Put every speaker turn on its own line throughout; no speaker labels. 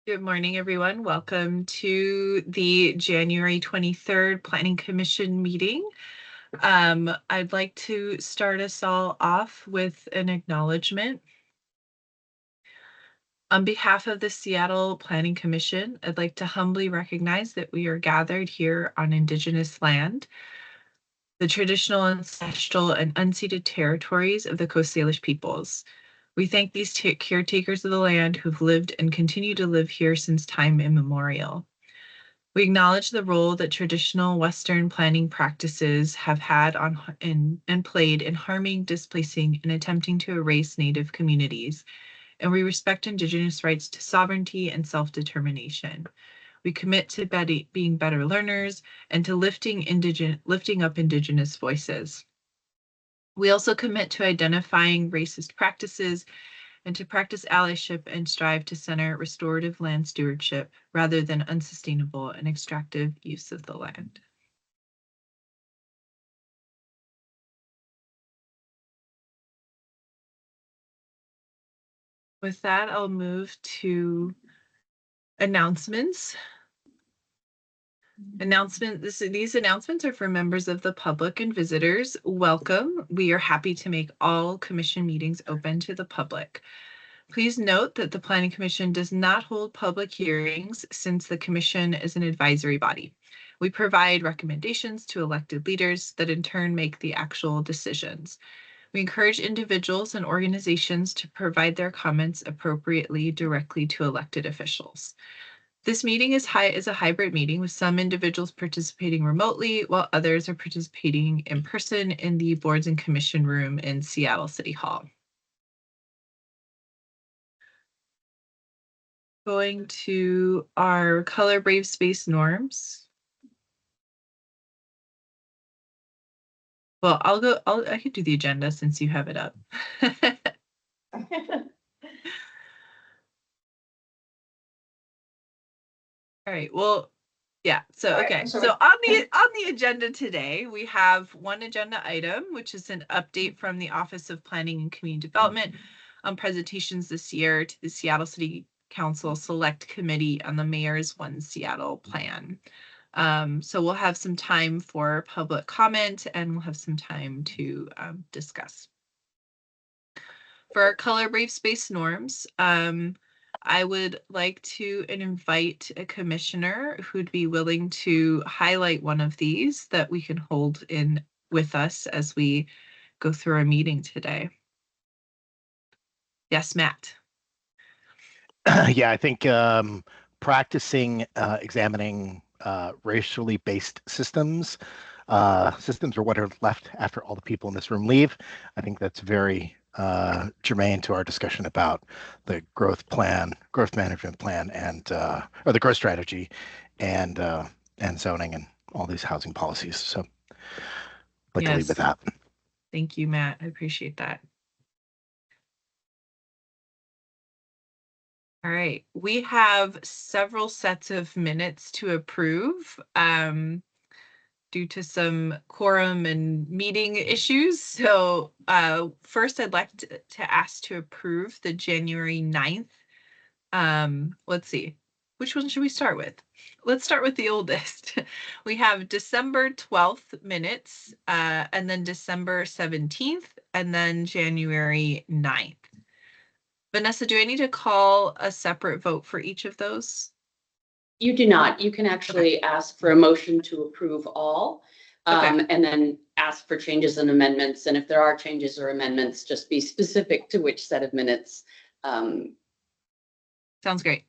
Good morning, everyone. Welcome to the January 23rd Planning Commission meeting. I'd like to start us all off with an acknowledgement. On behalf of the Seattle Planning Commission, I'd like to humbly recognize that we are gathered here on Indigenous land, the traditional, ancestral, and unceded territories of the Coast Salish peoples. We thank these caretakers of the land who've lived and continue to live here since time immemorial. We acknowledge the role that traditional Western planning practices have had and played in harming, displacing, and attempting to erase Native communities, and we respect Indigenous rights to sovereignty and self-determination. We commit to being better learners and to lifting up Indigenous voices. We also commit to identifying racist practices and to practice allyship and strive to center restorative land stewardship rather than unsustainable and extractive use of the land. With that, I'll move to announcements. These announcements are for members of the public and visitors. Welcome. We are happy to make all commission meetings open to the public. Please note that the Planning Commission does not hold public hearings since the commission is an advisory body. We provide recommendations to elected leaders that in turn make the actual decisions. We encourage individuals and organizations to provide their comments appropriately directly to elected officials. This meeting is a hybrid meeting with some individuals participating remotely while others are participating in person in the Boards and Commission room in Seattle City Hall. Going to our Color Brave Space norms. Well, I could do the agenda since you have it up. All right, well, yeah, so, okay. So on the agenda today, we have one agenda item, which is an update from the Office of Planning and Community Development on presentations this year to the Seattle City Council Select Committee on the Mayor's One Seattle Plan. So we'll have some time for public comment and we'll have some time to discuss. For our Color Brave Space norms, I would like to invite a commissioner who'd be willing to highlight one of these that we can hold in with us as we go through our meeting today. Yes, Matt.
Yeah, I think practicing examining racially based systems are what are left after all the people in this room leave. I think that's very germane to our discussion about the growth management plan, and or the growth strategy, and zoning and all these housing policies. So I'd like to leave with that.
Thank you, Matt. I appreciate that. All right, we have several sets of minutes to approve due to some quorum and meeting issues. So first I'd like to ask to approve the January 9th. Let's see, which one should we start with? Let's start with the oldest. We have December 12th minutes, and then December 17th, and then January 9th. Vanessa, do I need to call a separate vote for each of those?
You do not. You can actually ask for a motion to approve all, and then ask for changes and amendments. And if there are changes or amendments, just be specific to which set of minutes.
Sounds great.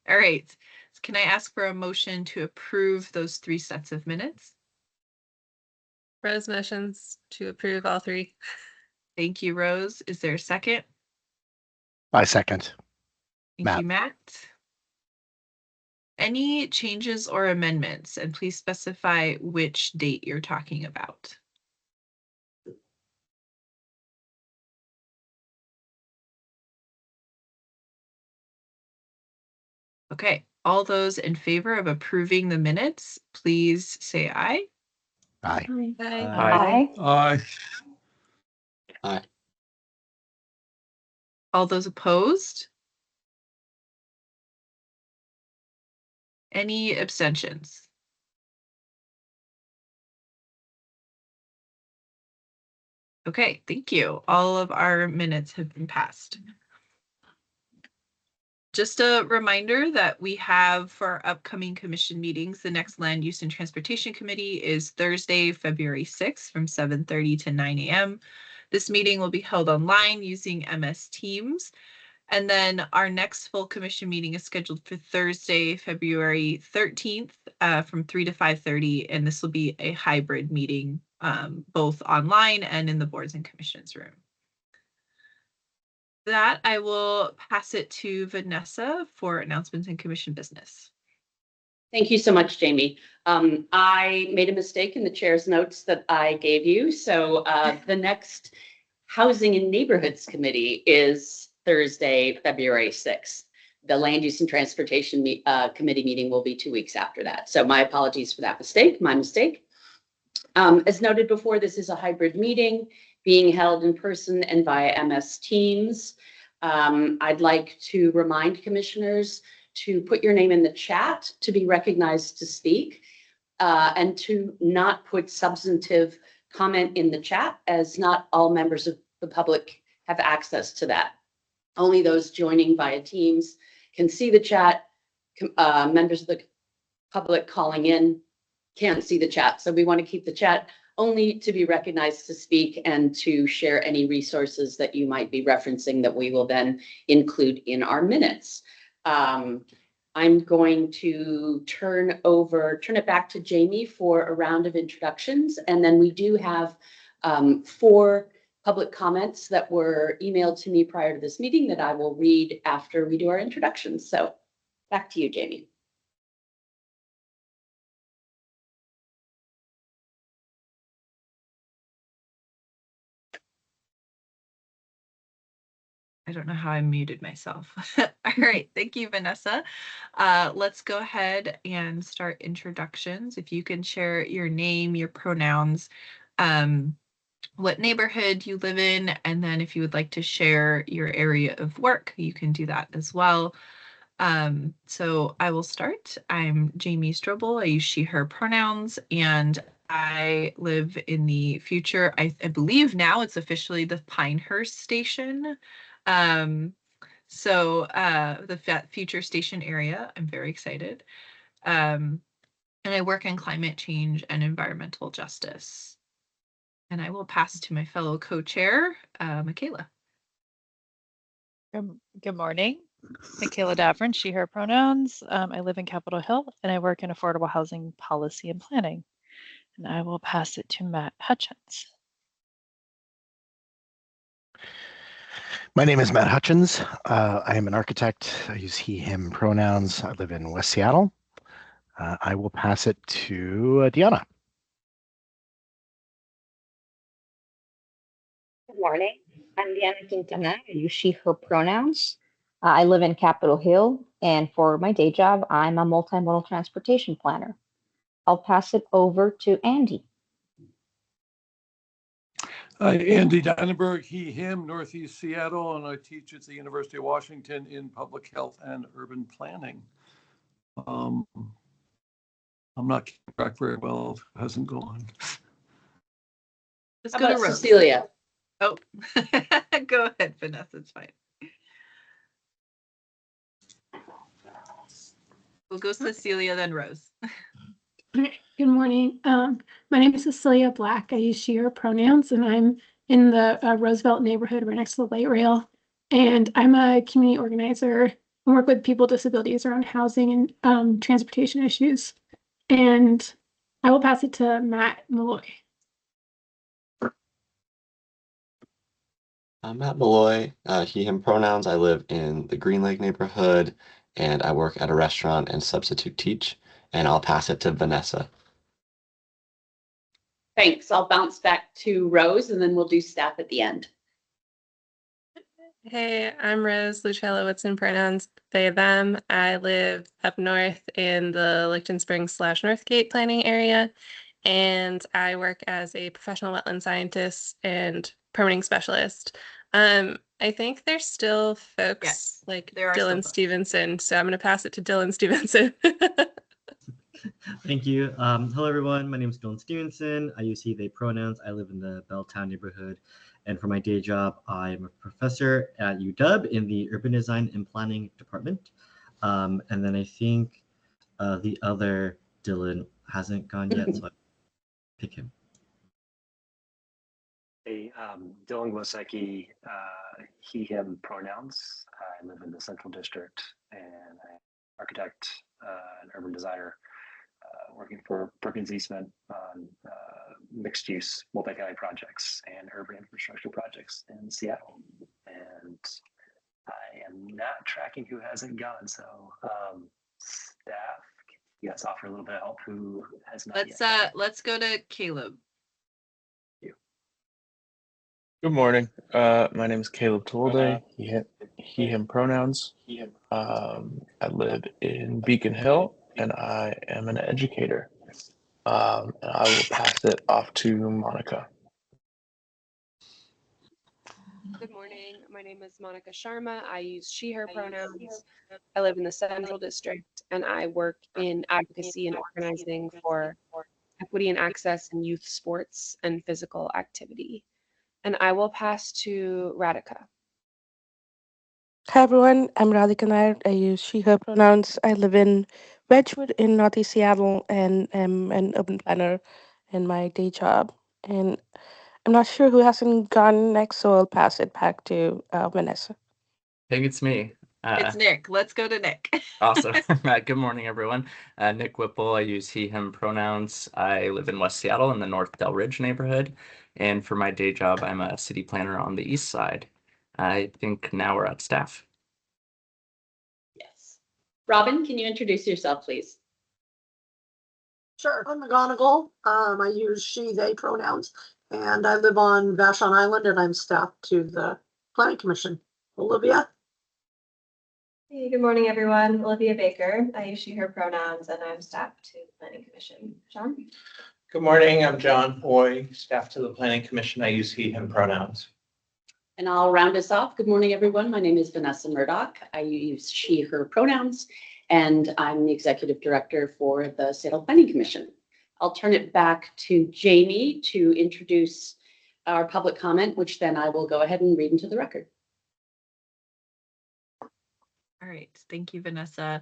All right. So can I ask for a motion to approve those 3 sets of minutes?
Rose motions to approve all 3.
Thank you, Rose. Is there a second?
I second.
Thank you, Matt. Any changes or amendments? And please specify which date you're talking about. Okay, all those in favor of approving the minutes, please say aye.
Aye.
Aye.
Aye. Aye.
All those opposed? Any abstentions? Okay, thank you. All of our minutes have been passed. Just a reminder that we have for our upcoming commission meetings, the next Land Use and Transportation Committee is Thursday, February 6th from 7:30 to 9 a.m. This meeting will be held online using MS Teams. And then our next full commission meeting is scheduled for Thursday, February 13th from 3 to 5:30. And this will be a hybrid meeting, both online and in the boards and commissions room. That I will pass it to Vanessa for announcements and commission business.
Thank you so much, Jamie. I made a mistake in the chair's notes that I gave you. So the next Housing and Neighborhoods Committee is Thursday, February 6th. The Land Use and Transportation Committee meeting will be 2 weeks after that. So my apologies for that mistake, my mistake. As noted before, this is a hybrid meeting being held in person and via MS Teams. I'd like to remind commissioners to put your name in the chat to be recognized to speak, and to not put substantive comment in the chat, as not all members of the public have access to that. Only those joining via Teams can see the chat. Members of the public calling in can't see the chat. So we want to keep the chat only to be recognized to speak and to share any resources that you might be referencing that we will then include in our minutes. I'm going to turn it back to Jamie for a round of introductions. And then we do have 4 public comments that were emailed to me prior to this meeting that I will read after we do our introductions. So back to you, Jamie.
I don't know how I muted myself. All right, thank you, Vanessa. Let's go ahead and start introductions. If you can share your name, your pronouns, what neighborhood you live in, and then if you would like to share your area of work, you can do that as well. So I will start. I'm Jamie Strobel. I use she, her pronouns, and I live in the future. I believe now it's officially the Pinehurst Station. The future station area. I'm very excited. And I work in climate change and environmental justice. And I will pass to my fellow co-chair, Michaela.
Good morning. Michaela Davern, she, her pronouns. I live in Capitol Hill and I work in affordable housing policy and planning. And I will pass it to Matt Hutchins.
My name is Matt Hutchins. I am an architect. I use he, him pronouns. I live in West Seattle. I will pass it to Deanna.
Good morning. I'm Deanna Quintana. I use she, her pronouns. I live in Capitol Hill, and for my day job, I'm a multimodal transportation planner. I'll pass it over to Andy.
Andy Dannenberg, he, him, Northeast Seattle, and I teach at the University of Washington in public health and urban planning. I'm not keeping track very well. It hasn't gone.
Let's
How
go to
about
Rose.
Cecilia?
Oh, go ahead, Vanessa. It's fine. We'll go Cecilia, then Rose.
Good morning. My name is Cecilia Black. I use she, her pronouns, and I'm in the Roosevelt neighborhood right next to the light rail. And I'm a community organizer and work with people with disabilities around housing and transportation issues. And I will pass it to Matt Malloy.
I'm Matt Malloy, he, him pronouns. I live in the Green Lake neighborhood and I work at a restaurant and substitute teach. And I'll pass it to Vanessa.
Thanks. I'll bounce back to Rose and then we'll do staff at the end.
Hey, I'm Rose Lucello. What's in pronouns? They, them. I live up north in the Licton Springs / Northgate planning area, and I work as a professional wetland scientist and permitting specialist. I think there's still folks like
there are still
Dylan
folks.
Stevenson, so I'm going to pass it to Dylan Stevenson.
Thank you. Hello, everyone. My name is Dylan Stevenson. I use he, they pronouns. I live in the Belltown neighborhood. And for my day job, I'm a professor at UW in the Urban Design and Planning department. And then I think the other Dylan hasn't gone yet, so I pick him.
Hey, Dylan Glosecki, he, him pronouns. I live in the Central District and I'm an architect and urban designer working for Perkins Eastman on mixed use multifamily projects and urban infrastructure projects in Seattle. And I am not tracking who hasn't gone. So staff, you guys offer a little bit of help who has not yet.
Let's go to Caleb.
Good morning. My name is Caleb Toolday. He, him pronouns. I live in Beacon Hill and I am an educator. And I will pass it off to Monica.
Good morning. My name is Monica Sharma. I use she, her pronouns. I live in the Central District and I work in advocacy and organizing for equity and access in youth sports and physical activity. And I will pass to Radhika.
Hi everyone, I'm Radhika Nair. I use she, her pronouns. I live in Wedgwood in Northeast Seattle and am an urban planner in my day job. And I'm not sure who hasn't gone next, so I'll pass it back to Vanessa.
I think it's me.
It's Nick. Let's go to Nick.
Awesome. Good morning, everyone. Nick Whipple. I use he, him pronouns. I live in West Seattle in the North Del Ridge neighborhood. And for my day job, I'm a city planner on the east side. I think now we're at staff.
Yes. Robin, can you introduce yourself, please?
Sure. I'm McGonigal. I use she, they pronouns, and I live on Vashon Island, and I'm staff to the Planning Commission. Olivia?
Hey, good morning, everyone. Olivia Baker. I use she, her pronouns, and I'm staff to the Planning Commission. John?
Good morning. I'm John Hoy, staff to the Planning Commission. I use he, him pronouns.
And I'll round us off. Good morning, everyone. My name is Vanessa Murdoch. I use she, her pronouns, and I'm the executive director for the Seattle Planning Commission. I'll turn it back to Jamie to introduce our public comment, which then I will go ahead and read into the record.
All right, thank you, Vanessa.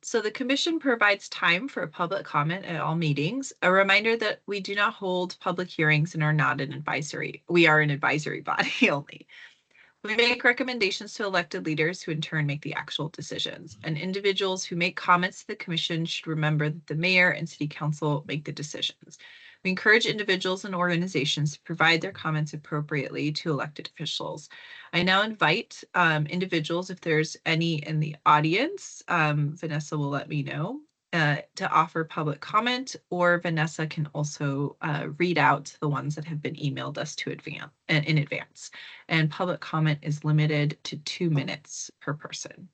So the commission provides time for public comment at all meetings. A reminder that we do not hold public hearings and are not an advisory. We are an advisory body only. We make recommendations to elected leaders who in turn make the actual decisions. And individuals who make comments to the commission should remember that the mayor and city council make the decisions. We encourage individuals and organizations to provide their comments appropriately to elected officials. I now invite individuals, if there's any in the audience, Vanessa will let me know, to offer public comment, or Vanessa can also read out the ones that have been emailed us to in advance. And public comment is limited to 2 minutes per person.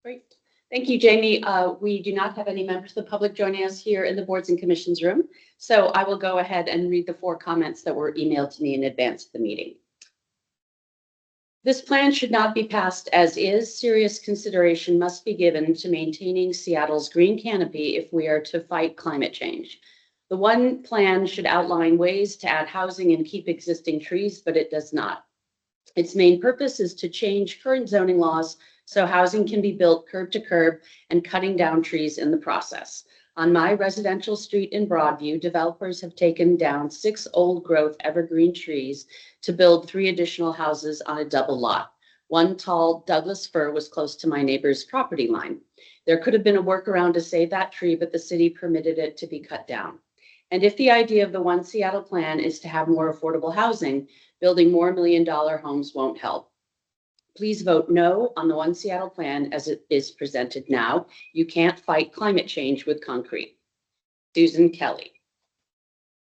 Great. Thank you, Jamie. We do not have any members of the public joining us here in the boards and commissions room. So I will go ahead and read the 4 comments that were emailed to me in advance of the meeting. This plan should not be passed as is. Serious consideration must be given to maintaining Seattle's green canopy if we are to fight climate change. The one plan should outline ways to add housing and keep existing trees, but it does not. Its main purpose is to change current zoning laws so housing can be built curb to curb and cutting down trees in the process. On my residential street in Broadview, developers have taken down 6 old growth evergreen trees to build 3 additional houses on a double lot. One tall Douglas fir was close to my neighbor's property line. There could have been a workaround to save that tree, but the city permitted it to be cut down. And if the idea of the One Seattle plan is to have more affordable housing, building more $1 million homes won't help. Please vote no on the One Seattle plan as it is presented now. You can't fight climate change with concrete. Susan Kelly.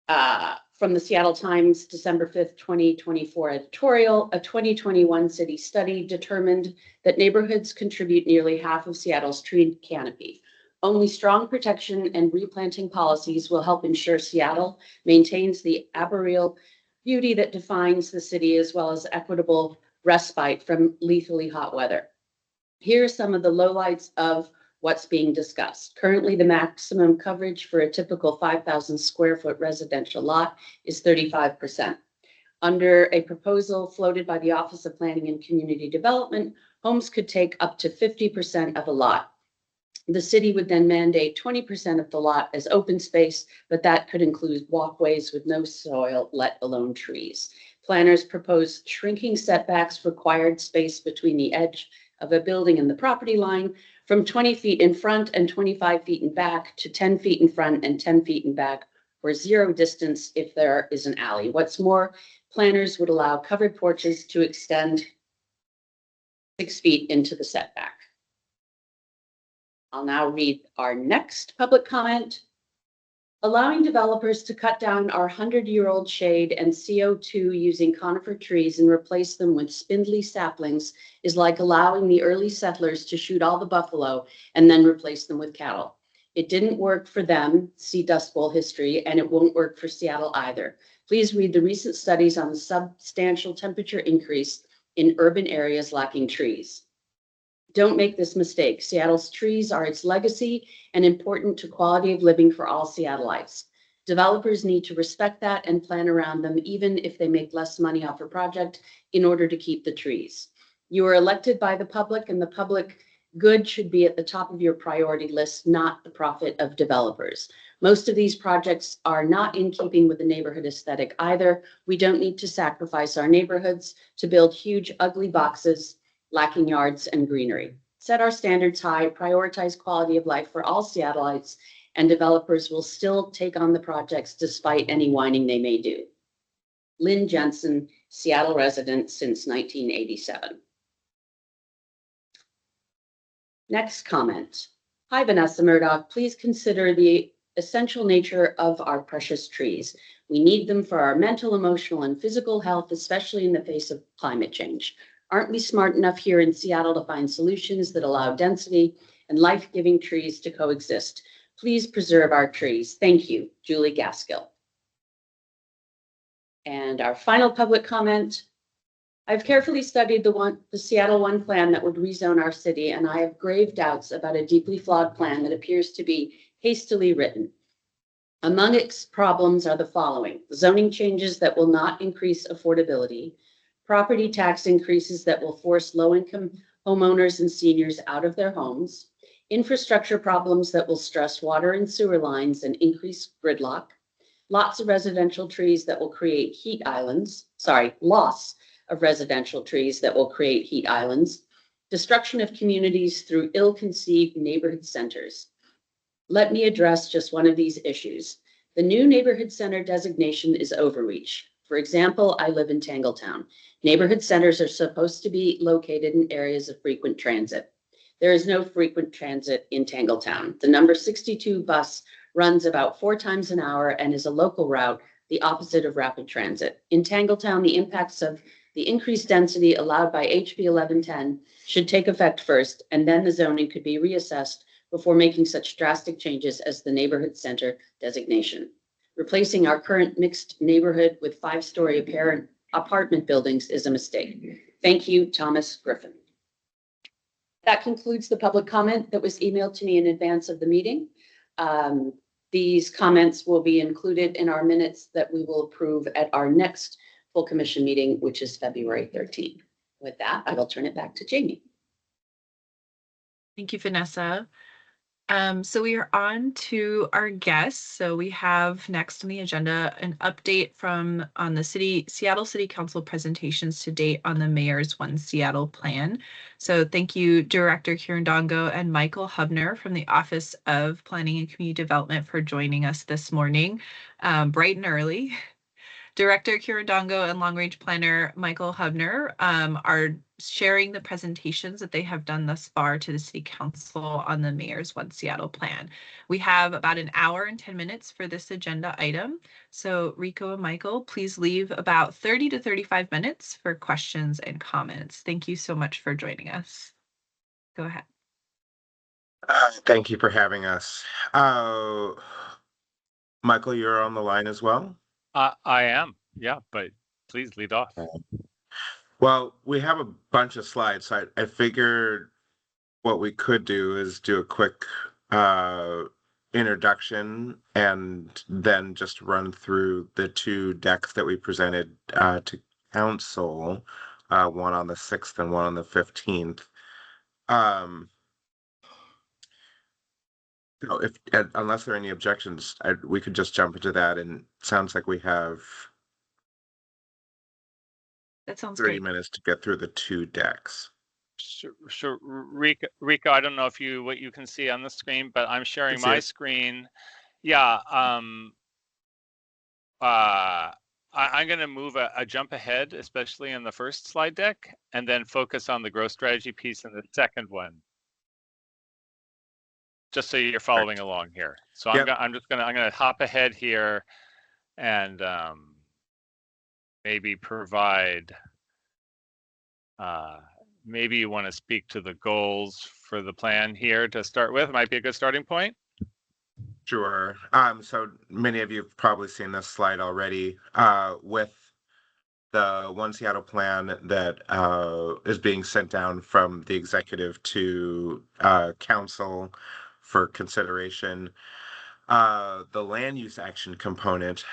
From the Seattle Times, December 5th, 2024 editorial, a 2021 city study determined that neighborhoods contribute nearly half of Seattle's tree canopy. Only strong protection and replanting policies will help ensure Seattle maintains the arboreal beauty that defines the city, as well as equitable respite from lethally hot weather. Here are some of the lowlights of what's being discussed. Currently, the maximum coverage for a typical 5,000 square foot residential lot is 35%. Under a proposal floated by the Office of Planning and Community Development, homes could take up to 50% of a lot. The city would then mandate 20% of the lot as open space, but that could include walkways with no soil, let alone trees. Planners propose shrinking setbacks required space between the edge of a building and the property line from 20 feet in front and 25 feet in back to 10 feet in front and 10 feet in back, or zero distance if there is an alley. What's more, planners would allow covered porches to extend 6 feet into the setback. I'll now read our next public comment. Allowing developers to cut down our 100-year-old shade and CO2 using conifer trees and replace them with spindly saplings is like allowing the early settlers to shoot all the buffalo and then replace them with cattle. It didn't work for them, see Dust Bowl history, and it won't work for Seattle either. Please read the recent studies on the substantial temperature increase in urban areas lacking trees. Don't make this mistake. Seattle's trees are its legacy and important to quality of living for all Seattleites. Developers need to respect that and plan around them, even if they make less money off a project in order to keep the trees. You are elected by the public, and the public good should be at the top of your priority list, not the profit of developers. Most of these projects are not in keeping with the neighborhood aesthetic either. We don't need to sacrifice our neighborhoods to build huge, ugly boxes lacking yards and greenery. Set our standards high, prioritize quality of life for all Seattleites, and developers will still take on the projects despite any whining they may do. Lynn Jensen, Seattle resident since 1987. Next comment. Hi, Vanessa Murdoch. Please consider the essential nature of our precious trees. We need them for our mental, emotional, and physical health, especially in the face of climate change. Aren't we smart enough here in Seattle to find solutions that allow density and life-giving trees to coexist? Please preserve our trees. Thank you, Julie Gaskill. And our final public comment. I've carefully studied the Seattle One plan that would rezone our city, and I have grave doubts about a deeply flawed plan that appears to be hastily written. Among its problems are the following: zoning changes that will not increase affordability, property tax increases that will force low-income homeowners and seniors out of their homes, infrastructure problems that will stress water and sewer lines and increase gridlock, lots of residential trees that will create heat islands, loss of residential trees that will create heat islands, destruction of communities through ill-conceived neighborhood centers. Let me address just one of these issues. The new neighborhood center designation is overreach. For example, I live in Tangletown. Neighborhood centers are supposed to be located in areas of frequent transit. There is no frequent transit in Tangletown. The number 62 bus runs about 4 times an hour and is a local route, the opposite of rapid transit. In Tangletown, the impacts of the increased density allowed by HB 1110 should take effect first, and then the zoning could be reassessed before making such drastic changes as the neighborhood center designation. Replacing our current mixed neighborhood with 5-story apartment buildings is a mistake. Thank you, Thomas Griffin. That concludes the public comment that was emailed to me in advance of the meeting. These comments will be included in our minutes that we will approve at our next full commission meeting, which is February 13th. With that, I will turn it back to Jamie.
Thank you, Vanessa. So we are on to our guests. So we have next on the agenda an update on the Seattle City Council presentations to date on the Mayor's One Seattle plan. So thank you, Director Kirandongo and Michael Hubner from the Office of Planning and Community Development for joining us this morning, bright and early. Director Kirandongo and Long Range Planner Michael Hubner are sharing the presentations that they have done thus far to the City Council on the Mayor's One Seattle plan. We have about an hour and 10 minutes for this agenda item. So Rico and Michael, please leave about 30 to 35 minutes for questions and comments. Thank you so much for joining us. Go ahead.
Thank you for having us. Michael, you're on the line as well?
I am, yeah, but please lead off.
Well, we have a bunch of slides, so I figured what we could do is do a quick introduction and then just run through the two decks that we presented to council, one on the 6th and one on the 15th. So if unless there are any objections, we could just jump into that, and it sounds like we have
That sounds
30
great.
minutes to get through the two decks.
So Rika, I don't know if what you can see on the screen, but I'm sharing my screen. Yeah. I'm going to move a jump ahead, especially in the first slide deck, and then focus on the growth strategy piece in the second one. Just so you're following along here. So I'm gonna hop ahead here and maybe provide. Maybe you want to speak to the goals for the plan here to start with. Might be a good starting point.
Sure. So many of you have probably seen this slide already. With the One Seattle plan that is being sent down from the executive to council for consideration. The land use action component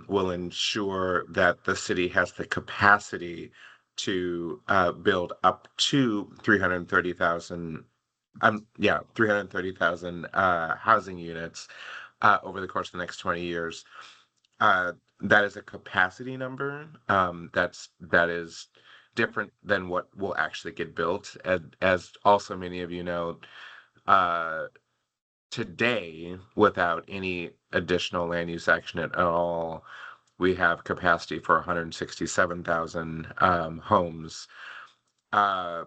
will ensure that the city has the capacity to build up to 330,000 housing units over the course of the next 20 years. That is a capacity number. That is different than what will actually get built. And as also many of you know, today, without any additional land use action at all, we have capacity for 167,000 homes. That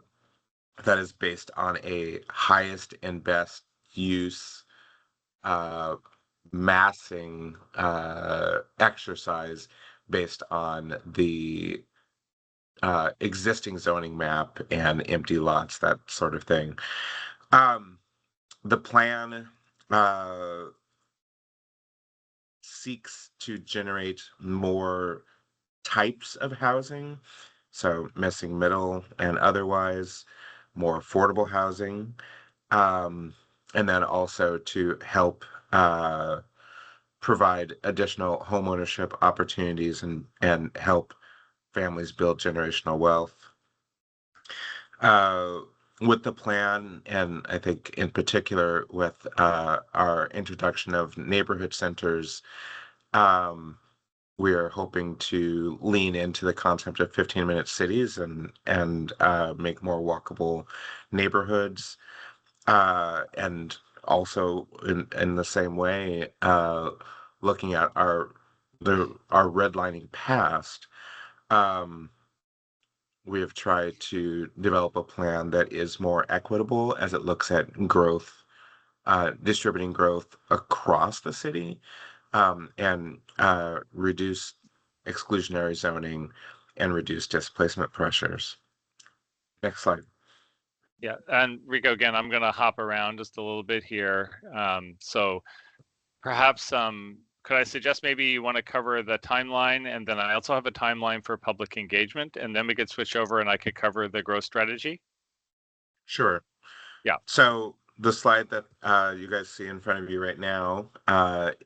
is based on a highest and best use massing exercise based on the existing zoning map and empty lots, that sort of thing. The plan seeks to generate more types of housing, so missing middle and otherwise, more affordable housing, and then also to help provide additional homeownership opportunities and help families build generational wealth. With the plan, and I think in particular with our introduction of neighborhood centers, we are hoping to lean into the concept of 15-minute cities and make more walkable neighborhoods, and also in the same way, looking at our redlining past. We have tried to develop a plan that is more equitable as it looks at growth, distributing growth across the city, and reduce exclusionary zoning and reduce displacement pressures. Next slide.
Yeah, and Rico, again, I'm going to hop around just a little bit here. So perhaps could I suggest maybe you want to cover the timeline, and then I also have a timeline for public engagement, and then we could switch over and I could cover the growth strategy?
Sure.
Yeah.
So the slide that you guys see in front of you right now,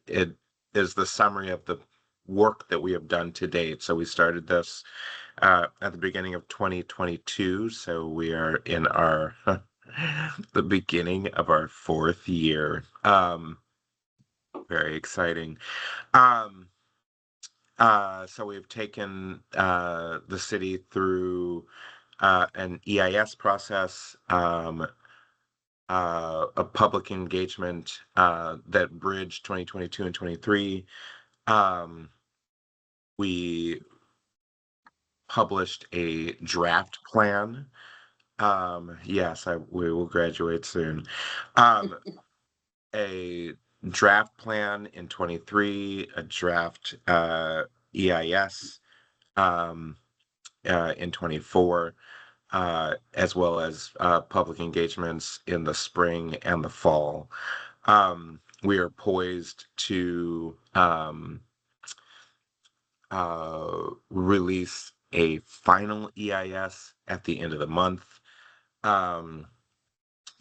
it is the summary of the work that we have done to date. So we started this at the beginning of 2022. So we are in our the beginning of our 4th year. Very exciting. So we've taken the city through an EIS process, a public engagement that bridged 2022 and 23. We published a draft plan. Yes, we will graduate soon. A draft plan in 23, a draft EIS in 24, as well as public engagements in the spring and the fall. We are poised to release a final EIS at the end of the month.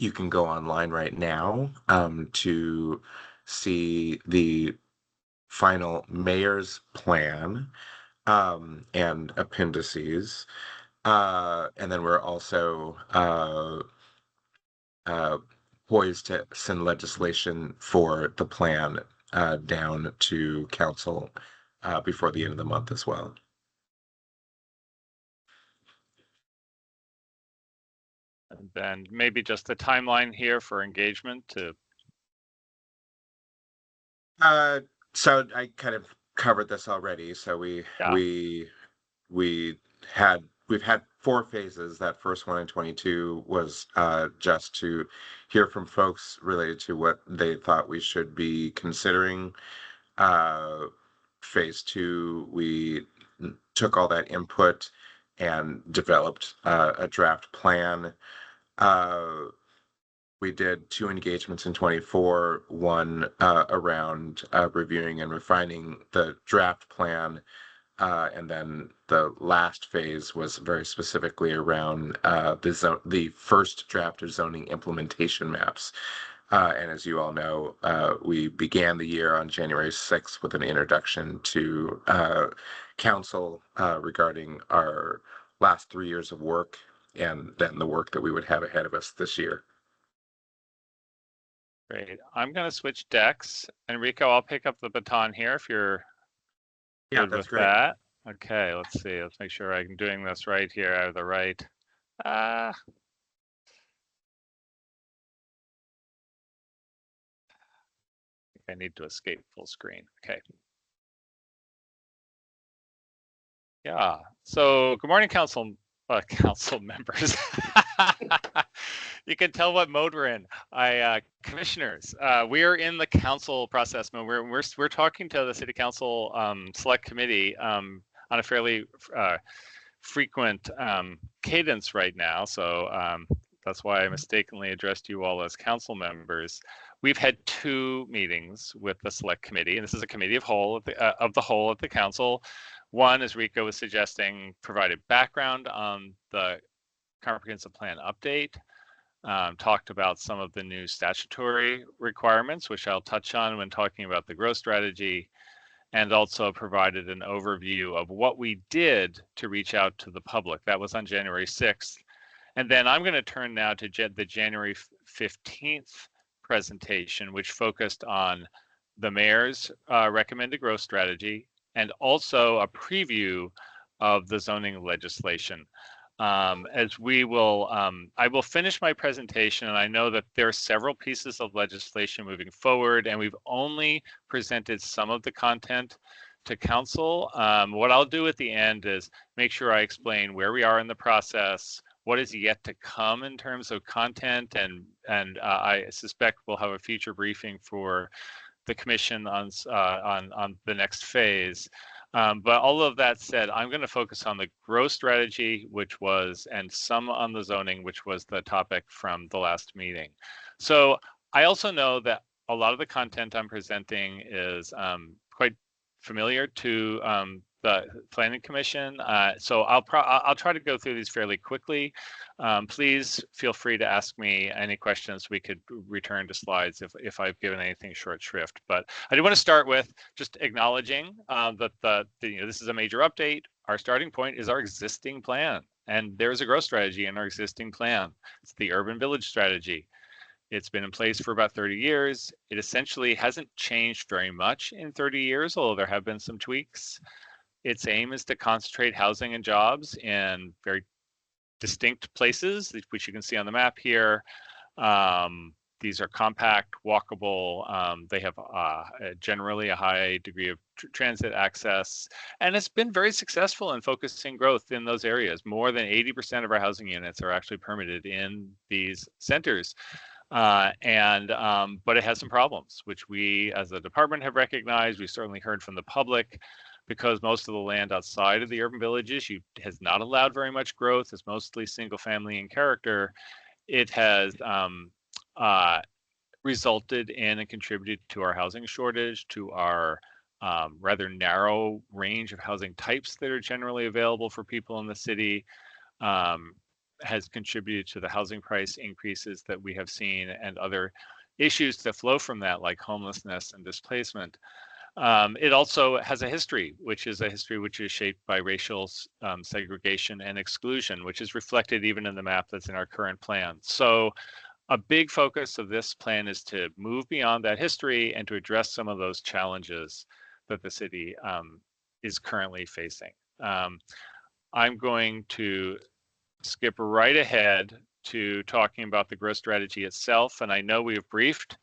you can go online right now to see the final mayor's plan and appendices. And then we're also poised to send legislation for the plan down to council before the end of the month as well.
And then maybe just the timeline here for engagement to.
So I kind of covered this already. So we've had 4 phases. That first one in 22 was just to hear from folks related to what they thought we should be considering. Phase 2, we took all that input and developed a draft plan. We did 2 engagements in 24, one around reviewing and refining the draft plan. And then the last phase was very specifically around the first draft of zoning implementation maps. And as you all know, we began the year on January 6th with an introduction to council regarding our last 3 years of work and then the work that we would have ahead of us this year.
Great. I'm going to switch decks. Enrico, I'll pick up the baton here if you're good with
great.
that. Okay, let's see. Let's make sure I'm doing this right here. I have the right. I need to escape full screen. Okay. Yeah. So good morning, council members. You can tell what mode we're in. Commissioners, we are in the council process mode. We're talking to the city council select committee on a fairly frequent cadence right now. So that's why I mistakenly addressed you all as council members. We've had 2 meetings with the select committee, and this is a committee of the whole of the council. One, as Rico was suggesting, provided background on the comprehensive plan update, talked about some of the new statutory requirements, which I'll touch on when talking about the growth strategy, and also provided an overview of what we did to reach out to the public. That was on January 6th. And then I'm going to turn now to the January 15th presentation, which focused on the mayor's recommended growth strategy and also a preview of the zoning legislation. As we will, I will finish my presentation, and I know that there are several pieces of legislation moving forward, and we've only presented some of the content to council. What I'll do at the end is make sure I explain where we are in the process, what is yet to come in terms of content, and I suspect we'll have a future briefing for the commission on the next phase. But all of that said, I'm going to focus on the growth strategy, and some on the zoning, which was the topic from the last meeting. So I also know that a lot of the content I'm presenting is quite familiar to the Planning Commission. So I'll try to go through these fairly quickly. Please feel free to ask me any questions. We could return to slides if I've given anything short shrift. But I do want to start with just acknowledging that this is a major update. Our starting point is our existing plan, and there's a growth strategy in our existing plan. It's the urban village strategy. It's been in place for about 30 years. It essentially hasn't changed very much in 30 years, although there have been some tweaks. Its aim is to concentrate housing and jobs in very distinct places, which you can see on the map here. These are compact, walkable. They have generally a high degree of transit access, and it's been very successful in focusing growth in those areas. More than 80% of our housing units are actually permitted in these centers. But it has some problems, which we as a department have recognized. We certainly heard from the public, because most of the land outside of the urban villages has not allowed very much growth. It's mostly single family in character. It has resulted in and contributed to our housing shortage, to our rather narrow range of housing types that are generally available for people in the city. has contributed to the housing price increases that we have seen and other issues that flow from that, like homelessness and displacement. It also has a history, which is shaped by racial segregation and exclusion, which is reflected even in the map that's in our current plan. So a big focus of this plan is to move beyond that history and to address some of those challenges that the city is currently facing. I'm going to skip right ahead to talking about the growth strategy itself. And I know we've briefed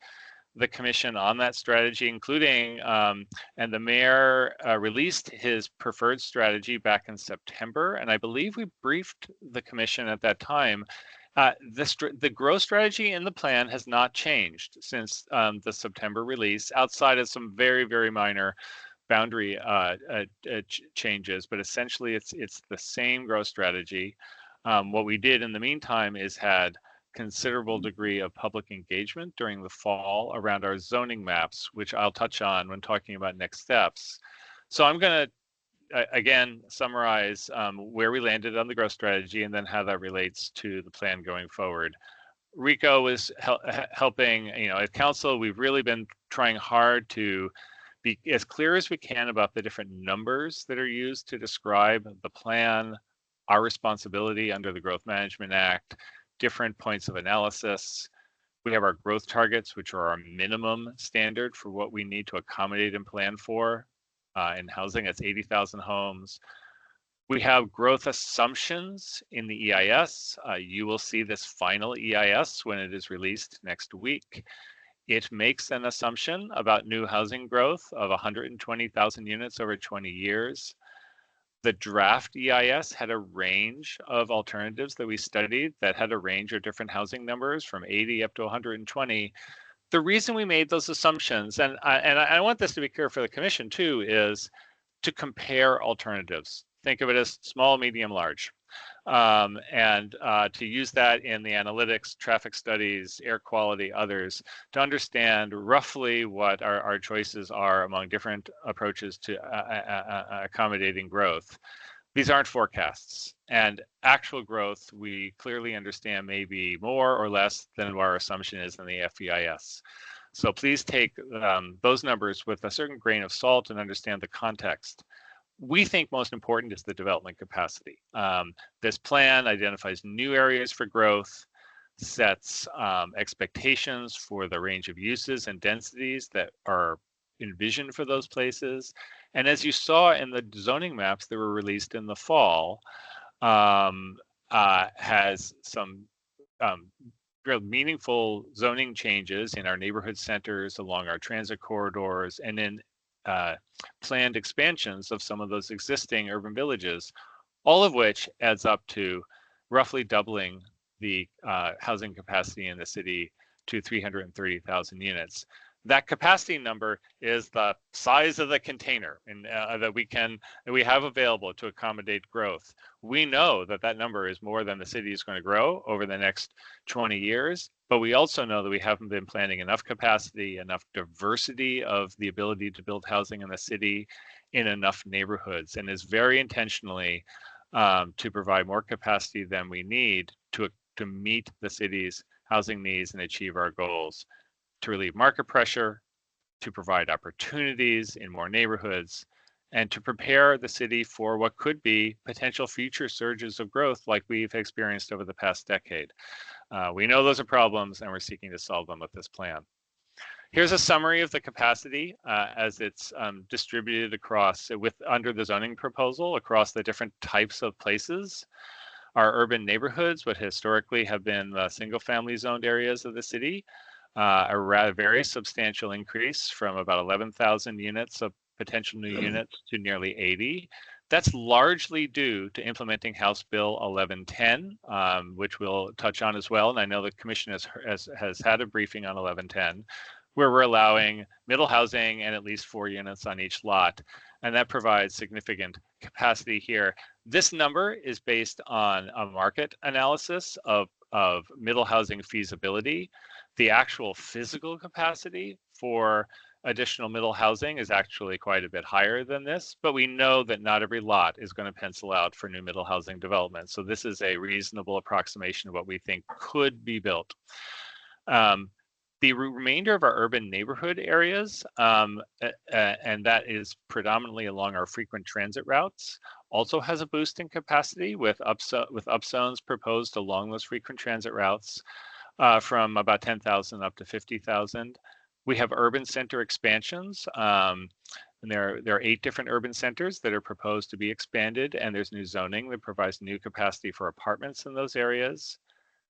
the commission on that strategy, including, and the mayor released his preferred strategy back in September. And I believe we briefed the commission at that time. The growth strategy in the plan has not changed since the September release, outside of some very, very minor boundary changes, but essentially it's the same growth strategy. What we did in the meantime is had considerable degree of public engagement during the fall around our zoning maps, which I'll touch on when talking about next steps. So I'm going to again summarize where we landed on the growth strategy and then how that relates to the plan going forward. Rico is helping, at council, we've really been trying hard to be as clear as we can about the different numbers that are used to describe the plan, our responsibility under the Growth Management Act, different points of analysis. We have our growth targets, which are our minimum standard for what we need to accommodate and plan for in housing. That's 80,000 homes. We have growth assumptions in the EIS. You will see this final EIS when it is released next week. It makes an assumption about new housing growth of 120,000 units over 20 years. The draft EIS had a range of alternatives that we studied that had a range of different housing numbers from 80 up to 120. The reason we made those assumptions, and I want this to be clear for the commission too, is to compare alternatives. Think of it as small, medium, large. And to use that in the analytics, traffic studies, air quality, others, to understand roughly what our choices are among different approaches to accommodating growth. These aren't forecasts, and actual growth we clearly understand may be more or less than what our assumption is in the FEIS. So please take those numbers with a certain grain of salt and understand the context. We think most important is the development capacity. This plan identifies new areas for growth, sets expectations for the range of uses and densities that are envisioned for those places. And as you saw in the zoning maps that were released in the fall, has some real meaningful zoning changes in our neighborhood centers, along our transit corridors, and in planned expansions of some of those existing urban villages, all of which adds up to roughly doubling the housing capacity in the city to 330,000 units. That capacity number is the size of the container that we have available to accommodate growth. We know that that number is more than the city is going to grow over the next 20 years, but we also know that we haven't been planning enough capacity, enough diversity of the ability to build housing in the city in enough neighborhoods, and is very intentionally to provide more capacity than we need to meet the city's housing needs and achieve our goals, to relieve market pressure, to provide opportunities in more neighborhoods, and to prepare the city for what could be potential future surges of growth like we've experienced over the past decade. We know those are problems, and we're seeking to solve them with this plan. Here's a summary of the capacity as it's distributed across under the zoning proposal across the different types of places. Our urban neighborhoods, what historically have been the single-family zoned areas of the city, a very substantial increase from about 11,000 units of potential new units to nearly 80. That's largely due to implementing House Bill 1110, which we'll touch on as well. And I know the commission has had a briefing on 1110, where we're allowing middle housing and at least 4 units on each lot. And that provides significant capacity here. This number is based on a market analysis of middle housing feasibility. The actual physical capacity for additional middle housing is actually quite a bit higher than this, but we know that not every lot is going to pencil out for new middle housing development. So this is a reasonable approximation of what we think could be built. The remainder of our urban neighborhood areas, and that is predominantly along our frequent transit routes, also has a boost in capacity with upzones proposed along those frequent transit routes from about 10,000 up to 50,000. We have urban center expansions, and there are 8 different urban centers that are proposed to be expanded, and there's new zoning that provides new capacity for apartments in those areas.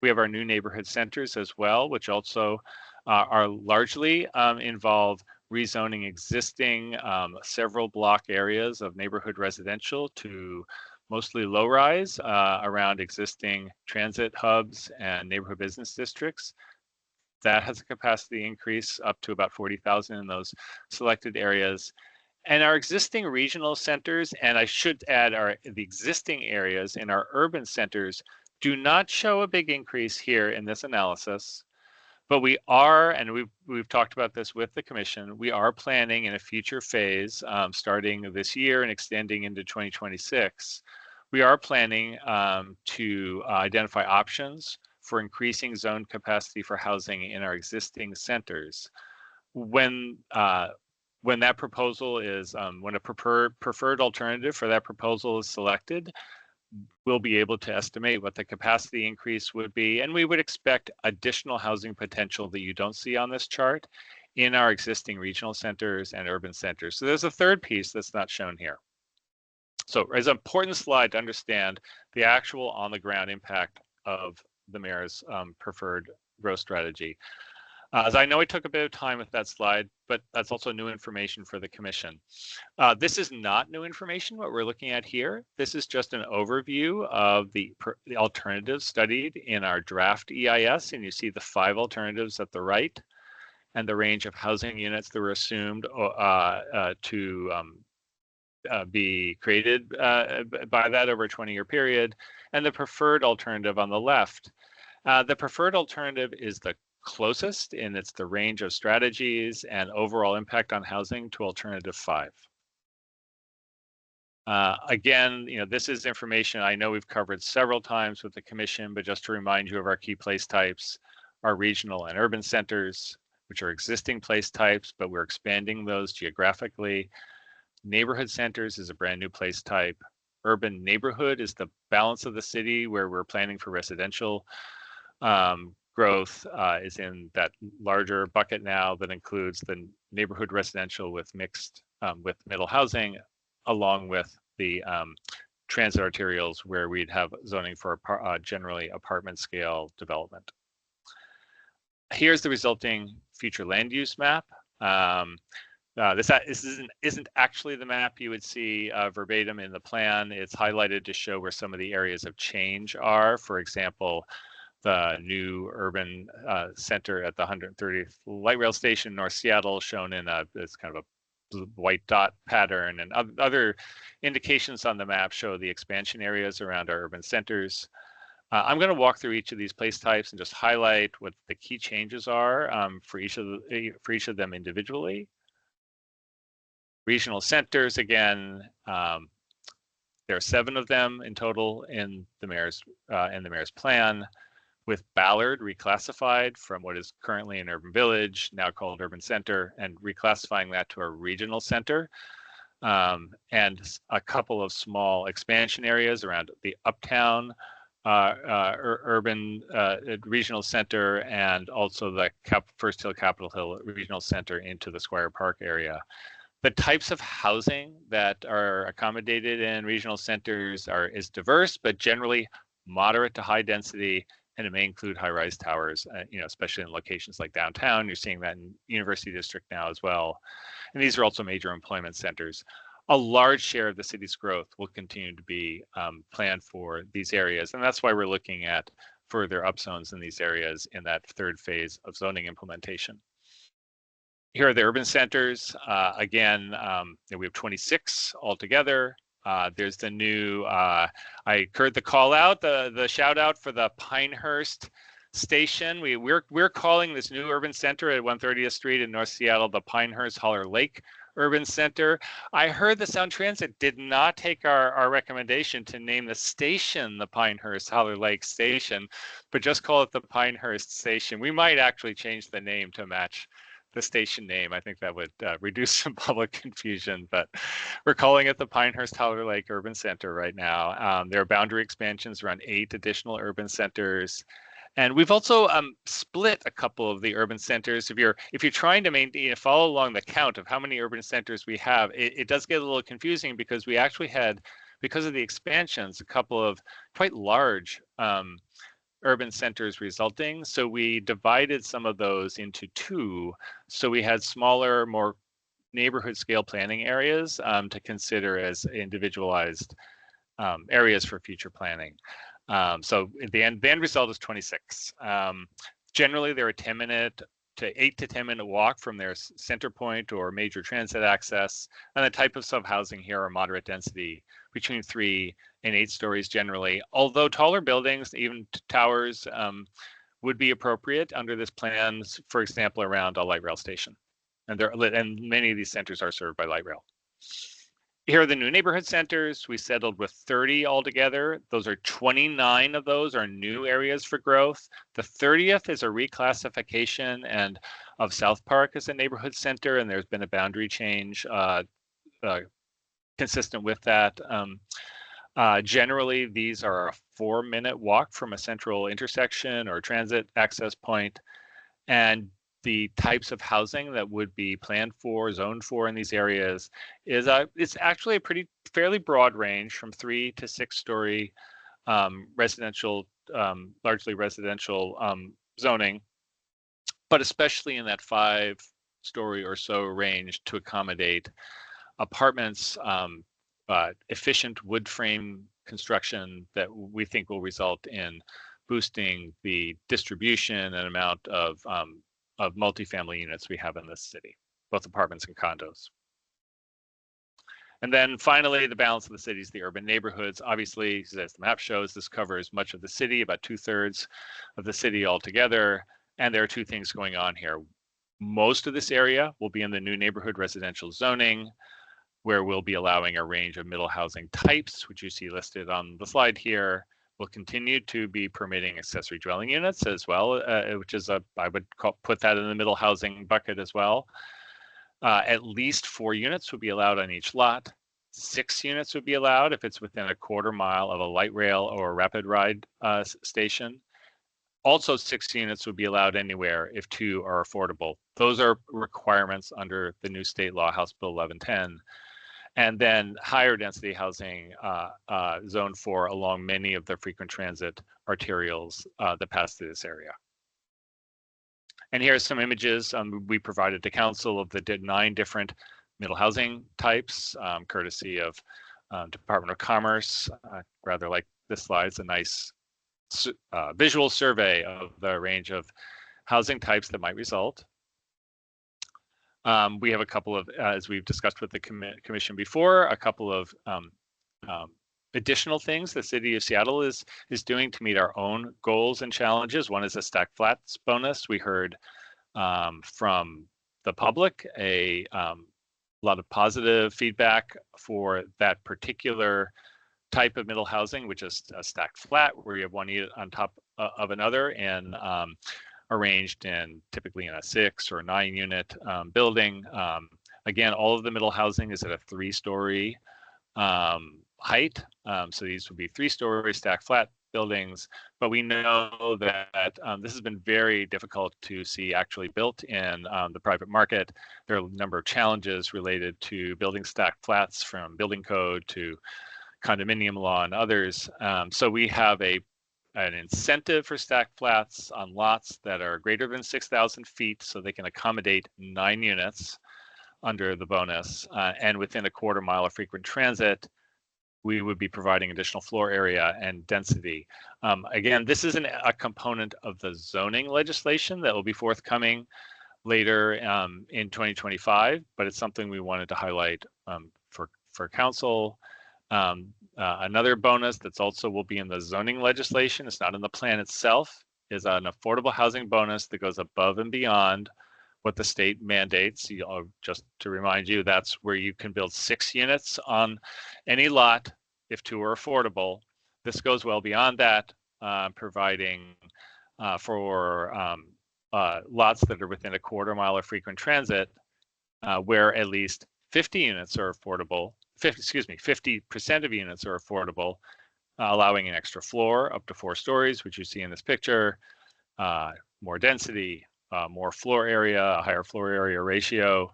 We have our new neighborhood centers as well, which also are largely involve rezoning existing several block areas of neighborhood residential to mostly low-rise around existing transit hubs and neighborhood business districts. That has a capacity increase up to about 40,000 in those selected areas. And our existing regional centers, and I should add the existing areas in our urban centers, do not show a big increase here in this analysis. But we are, and we've talked about this with the commission, we are planning in a future phase starting this year and extending into 2026. We are planning to identify options for increasing zone capacity for housing in our existing centers. When that proposal is, when a preferred alternative for that proposal is selected, we'll be able to estimate what the capacity increase would be, and we would expect additional housing potential that you don't see on this chart in our existing regional centers and urban centers. So there's a third piece that's not shown here. So it's an important slide to understand the actual on-the-ground impact of the mayor's preferred growth strategy. As I know I took a bit of time with that slide, but that's also new information for the commission. This is not new information, what we're looking at here. This is just an overview of the alternatives studied in our draft EIS, and you see the 5 alternatives at the right and the range of housing units that were assumed to be created by that over a 20-year period, and the preferred alternative on the left. The preferred alternative is the closest in it's the range of strategies and overall impact on housing to alternative 5. Again, this is information I know we've covered several times with the commission, but just to remind you of our key place types, our regional and urban centers, which are existing place types, but we're expanding those geographically. Neighborhood centers is a brand new place type. Urban neighborhood is the balance of the city where we're planning for residential growth is in that larger bucket now that includes the neighborhood residential with mixed with middle housing, along with the transit arterials where we'd have zoning for generally apartment scale development. Here's the resulting future land use map. This isn't actually the map you would see verbatim in the plan. It's highlighted to show where some of the areas of change are. For example, the new urban center at the 130th Light Rail Station, North Seattle, shown in this kind of a white dot pattern, and other indications on the map show the expansion areas around our urban centers. I'm going to walk through each of these place types and just highlight what the key changes are for each of them individually. Regional centers, again, there are 7 of them in total in the mayor's plan, with Ballard reclassified from what is currently an urban village, now called urban center, and reclassifying that to a regional center, and a couple of small expansion areas around the Uptown urban regional center, and also the First Hill Capitol Hill Regional Center into the Squire Park area. The types of housing that are accommodated in regional centers is diverse, but generally moderate to high density, and it may include high-rise towers, especially in locations like downtown. You're seeing that in University District now as well. And these are also major employment centers. A large share of the city's growth will continue to be planned for these areas, and that's why we're looking at further upzones in these areas in that 3rd phase of zoning implementation. Here are the urban centers. Again, we have 26 altogether. There's the new, I heard the call out, the shout out for the Pinehurst Station. We're calling this new urban center at 130th Street in North Seattle the Pinehurst Holler Lake Urban Center. I heard the Sound Transit did not take our recommendation to name the station the Pinehurst Holler Lake Station, but just call it the Pinehurst Station. We might actually change the name to match the station name. I think that would reduce some public confusion, but we're calling it the Pinehurst Holler Lake Urban Center right now. There are boundary expansions around 8 additional urban centers. And we've also split a couple of the urban centers. If you're trying to maintain, follow along the count of how many urban centers we have, it does get a little confusing because we actually had, because of the expansions, a couple of quite large urban centers resulting. So we divided some of those into 2. So we had smaller, more neighborhood scale planning areas to consider as individualized areas for future planning. So the end result is 26. Generally, they're a 10-minute to 8 to 10-minute walk from their center point or major transit access. And the type of sub-housing here are moderate density, between 3 and 8 stories generally. Although taller buildings, even towers, would be appropriate under this plan, for example, around a light rail station. And many of these centers are served by light rail. Here are the new neighborhood centers. We settled with 30 altogether. Those are 29 of those are new areas for growth. The 30th is a reclassification and of South Park as a neighborhood center, and there's been a boundary change consistent with that. Generally, these are a 4-minute walk from a central intersection or transit access point, and the types of housing that would be planned for, zoned for in these areas is it's actually a fairly broad range from 3 to 6 story residential, largely residential zoning, but especially in that 5-story or so range to accommodate apartments, efficient wood frame construction that we think will result in boosting the distribution and amount of multifamily units we have in this city, both apartments and condos. And then finally, the balance of the city is the urban neighborhoods. Obviously, as the map shows, this covers much of the city, about 2/3 of the city altogether. And there are 2 things going on here. Most of this area will be in the new neighborhood residential zoning, where we'll be allowing a range of middle housing types, which you see listed on the slide here. We'll continue to be permitting accessory dwelling units as well, which is I would put that in the middle housing bucket as well. At least 4 units would be allowed on each lot. 6 units would be allowed if it's within a 1/4 mile of a light rail or a rapid ride station. Also, 6 units would be allowed anywhere if 2 are affordable. Those are requirements under the new state law, House Bill 1110. And then higher density housing zone 4 along many of the frequent transit arterials that pass through this area. And here are some images we provided to council of the 9 different middle housing types, courtesy of Department of Commerce. Rather like this slide, it's a nice visual survey of the range of housing types that might result. We have a couple of, as we've discussed with the commission before, a couple of additional things the city of Seattle is doing to meet our own goals and challenges. One is a stacked flats bonus. We heard from the public a lot of positive feedback for that particular type of middle housing, which is a stacked flat where you have one unit on top of another and arranged in typically in a 6 or 9 unit building. Again, all of the middle housing is at a 3-story height. So these would be 3-story stacked flat buildings, but we know that this has been very difficult to see actually built in the private market. There are a number of challenges related to building stacked flats, from building code to condominium law and others. So we have an incentive for stacked flats on lots that are greater than 6,000 feet, so they can accommodate 9 units under the bonus, and within a 1/4 mile of frequent transit, we would be providing additional floor area and density. Again, this isn't a component of the zoning legislation that will be forthcoming later in 2025, but it's something we wanted to highlight for council. Another bonus that's also will be in the zoning legislation, it's not in the plan itself, is an affordable housing bonus that goes above and beyond what the state mandates. Just to remind you, that's where you can build 6 units on any lot if 2 are affordable. This goes well beyond that, providing for lots that are within a quarter mile of frequent transit, where at least 50 units are affordable. 50% of units are affordable, allowing an extra floor up to 4 stories, which you see in this picture, more density, more floor area, a higher floor area ratio,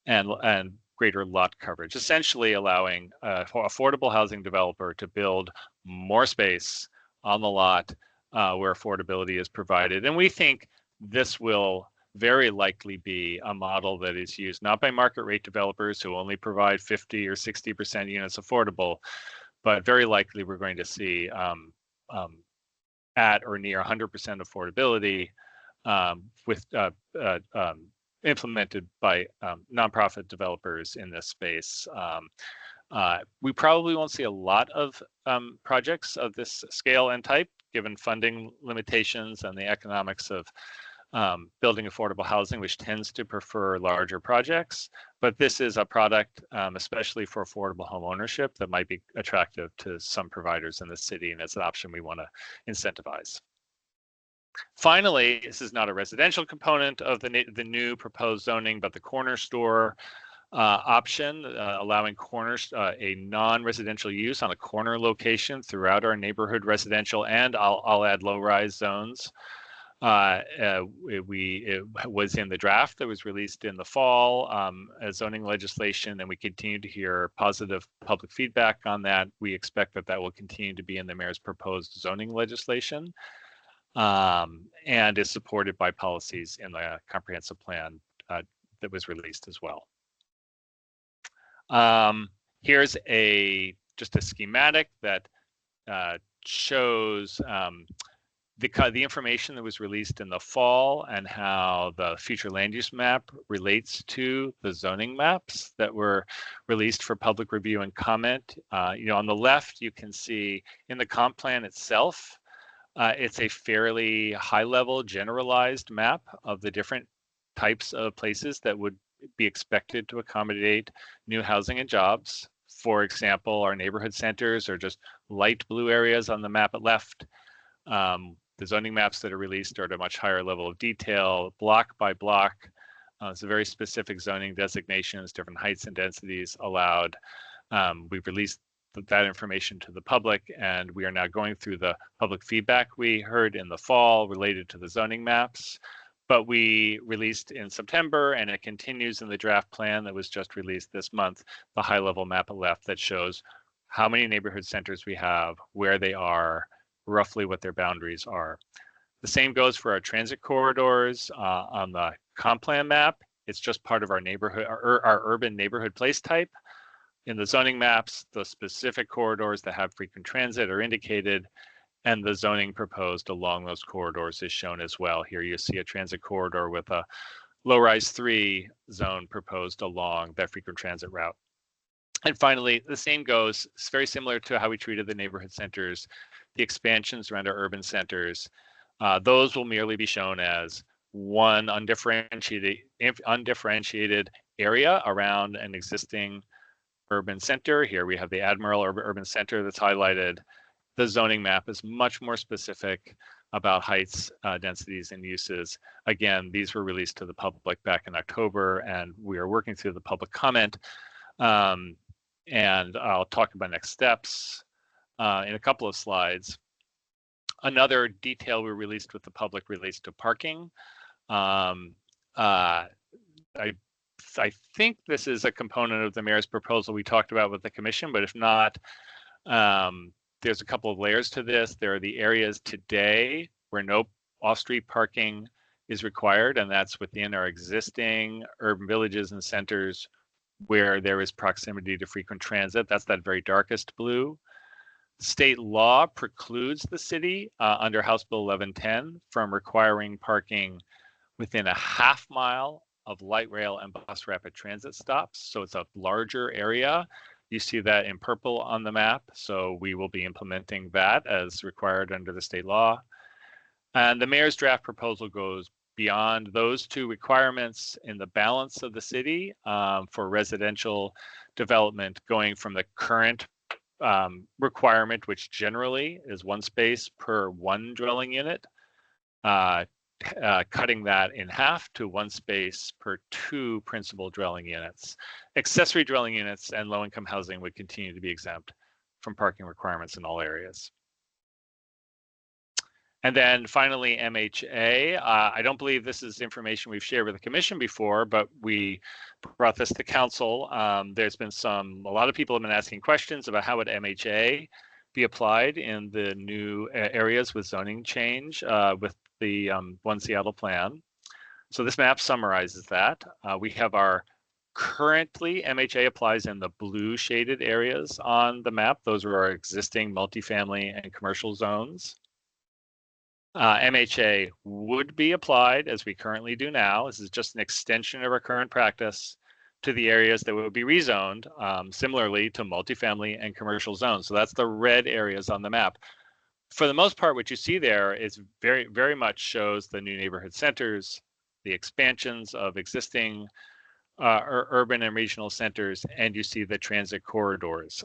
and greater lot coverage, essentially allowing an affordable housing developer to build more space on the lot where affordability is provided. And we think this will very likely be a model that is used not by market rate developers who only provide 50 or 60% units affordable, but very likely we're going to see at or near 100% affordability with implemented by nonprofit developers in this space. We probably won't see a lot of projects of this scale and type, given funding limitations and the economics of building affordable housing, which tends to prefer larger projects. But this is a product, especially for affordable home ownership, that might be attractive to some providers in the city, and it's an option we want to incentivize. Finally, this is not a residential component of the new proposed zoning, but the corner store option, allowing a non-residential use on a corner location throughout our neighborhood residential and I'll add low-rise zones. It was in the draft that was released in the fall as zoning legislation, and we continue to hear positive public feedback on that. We expect that that will continue to be in the mayor's proposed zoning legislation, and is supported by policies in the comprehensive plan that was released as well. Here's just a schematic that shows the information that was released in the fall and how the future land use map relates to the zoning maps that were released for public review and comment. On the left, you can see in the comp plan itself, it's a fairly high-level generalized map of the different types of places that would be expected to accommodate new housing and jobs. For example, our neighborhood centers are just light blue areas on the map at left. The zoning maps that are released are at a much higher level of detail, block by block. It's a very specific zoning designations, different heights and densities allowed. We've released that information to the public, and we are now going through the public feedback we heard in the fall related to the zoning maps. But we released in September, and it continues in the draft plan that was just released this month, the high-level map at left that shows how many neighborhood centers we have, where they are, roughly what their boundaries are. The same goes for our transit corridors on the comp plan map. It's just part of our neighborhood, our urban neighborhood place type. In the zoning maps, the specific corridors that have frequent transit are indicated, and the zoning proposed along those corridors is shown as well. Here you see a transit corridor with a low-rise 3 zone proposed along that frequent transit route. And finally, the same goes, it's very similar to how we treated the neighborhood centers, the expansions around our urban centers. Those will merely be shown as one undifferentiated area around an existing urban center. Here we have the Admiral Urban Center that's highlighted. The zoning map is much more specific about heights, densities, and uses. Again, these were released to the public back in October, and we are working through the public comment. And I'll talk about next steps in a couple of slides. Another detail we released with the public relates to parking. I think this is a component of the mayor's proposal we talked about with the commission, but if not, there's a couple of layers to this. There are the areas today where no off-street parking is required, and that's within our existing urban villages and centers where there is proximity to frequent transit. That's that very darkest blue. State law precludes the city under House Bill 1110 from requiring parking within a half mile of light rail and bus rapid transit stops. So it's a larger area. You see that in purple on the map. So we will be implementing that as required under the state law. And the mayor's draft proposal goes beyond those two requirements in the balance of the city for residential development, going from the current requirement, which generally is one space per one dwelling unit, cutting that in half to one space per two principal dwelling units. Accessory dwelling units and low-income housing would continue to be exempt from parking requirements in all areas. And then finally, MHA. I don't believe this is information we've shared with the commission before, but we brought this to council. There's been a lot of people have been asking questions about how would MHA be applied in the new areas with zoning change with the One Seattle plan. So this map summarizes that. We have our currently MHA applies in the blue shaded areas on the map. Those are our existing multifamily and commercial zones. MHA would be applied as we currently do now. This is just an extension of our current practice to the areas that would be rezoned similarly to multifamily and commercial zones. So that's the red areas on the map. For the most part, what you see there is very, very much shows the new neighborhood centers, the expansions of existing urban and regional centers, and you see the transit corridors.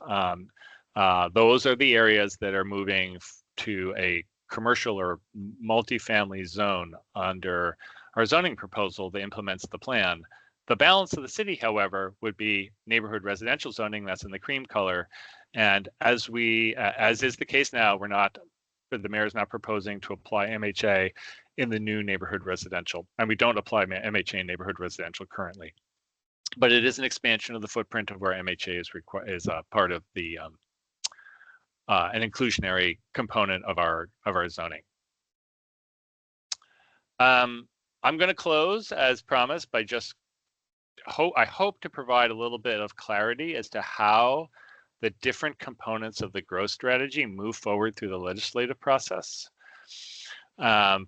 Those are the areas that are moving to a commercial or multifamily zone under our zoning proposal that implements the plan. The balance of the city, however, would be neighborhood residential zoning. That's in the cream color. And as is the case now, the mayor is not proposing to apply MHA in the new neighborhood residential. And we don't apply MHA in neighborhood residential currently. But it is an expansion of the footprint of where MHA is part of the an inclusionary component of our zoning. I'm going to close as promised by just I hope to provide a little bit of clarity as to how the different components of the growth strategy move forward through the legislative process.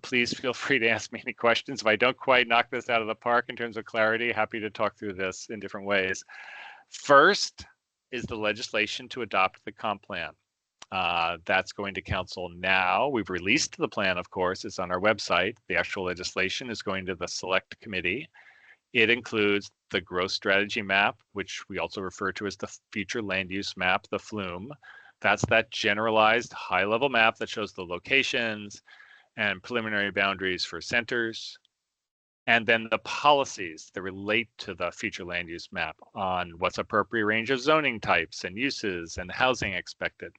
Please feel free to ask me any questions. If I don't quite knock this out of the park in terms of clarity, happy to talk through this in different ways. First is the legislation to adopt the comp plan. That's going to council now. We've released the plan, of course. It's on our website. The actual legislation is going to the select committee. It includes the growth strategy map, which we also refer to as the future land use map, the FLUME. That's that generalized high-level map that shows the locations and preliminary boundaries for centers. And then the policies that relate to the future land use map on what's appropriate range of zoning types and uses and housing expected.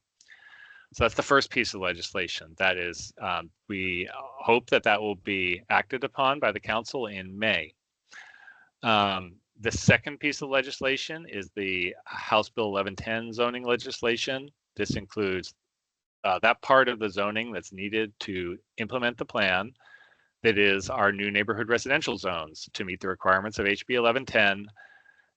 So that's the first piece of legislation. That is, we hope that will be acted upon by the council in May. The second piece of legislation is the House Bill 1110 zoning legislation. This includes that part of the zoning that's needed to implement the plan. That is our new neighborhood residential zones to meet the requirements of HB 1110,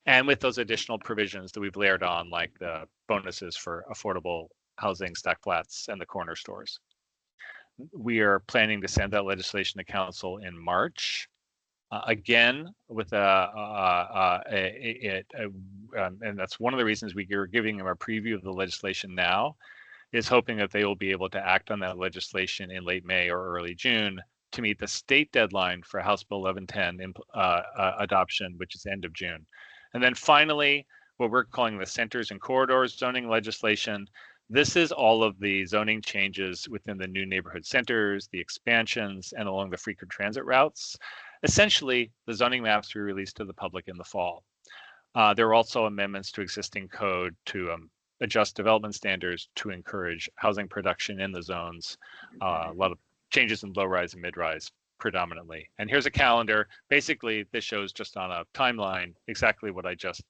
and with those additional provisions that we've layered on, like the bonuses for affordable housing, stack flats, and the corner stores. We are planning to send that legislation to council in March. Again, with and that's one of the reasons we are giving them a preview of the legislation now, is hoping that they will be able to act on that legislation in late May or early June to meet the state deadline for House Bill 1110 adoption, which is the end of June. And then finally, what we're calling the centers and corridors zoning legislation. This is all of the zoning changes within the new neighborhood centers, the expansions, and along the frequent transit routes. Essentially, the zoning maps we released to the public in the fall. There are also amendments to existing code to adjust development standards to encourage housing production in the zones. A lot of changes in low-rise and mid-rise predominantly. And here's a calendar. Basically, this shows just on a timeline exactly what I just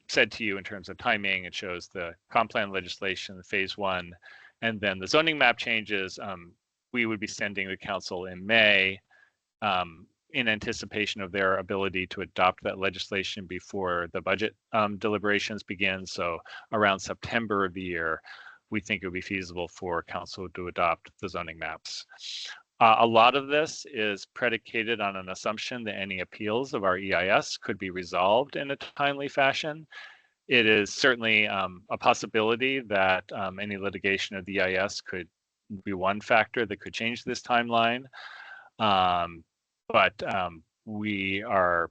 said to you in terms of timing. It shows the comp plan legislation, phase 1, and then the zoning map changes. We would be sending the council in May in anticipation of their ability to adopt that legislation before the budget deliberations begin. So around September of the year, we think it would be feasible for council to adopt the zoning maps. A lot of this is predicated on an assumption that any appeals of our EIS could be resolved in a timely fashion. It is certainly a possibility that any litigation of the EIS could be one factor that could change this timeline. But we are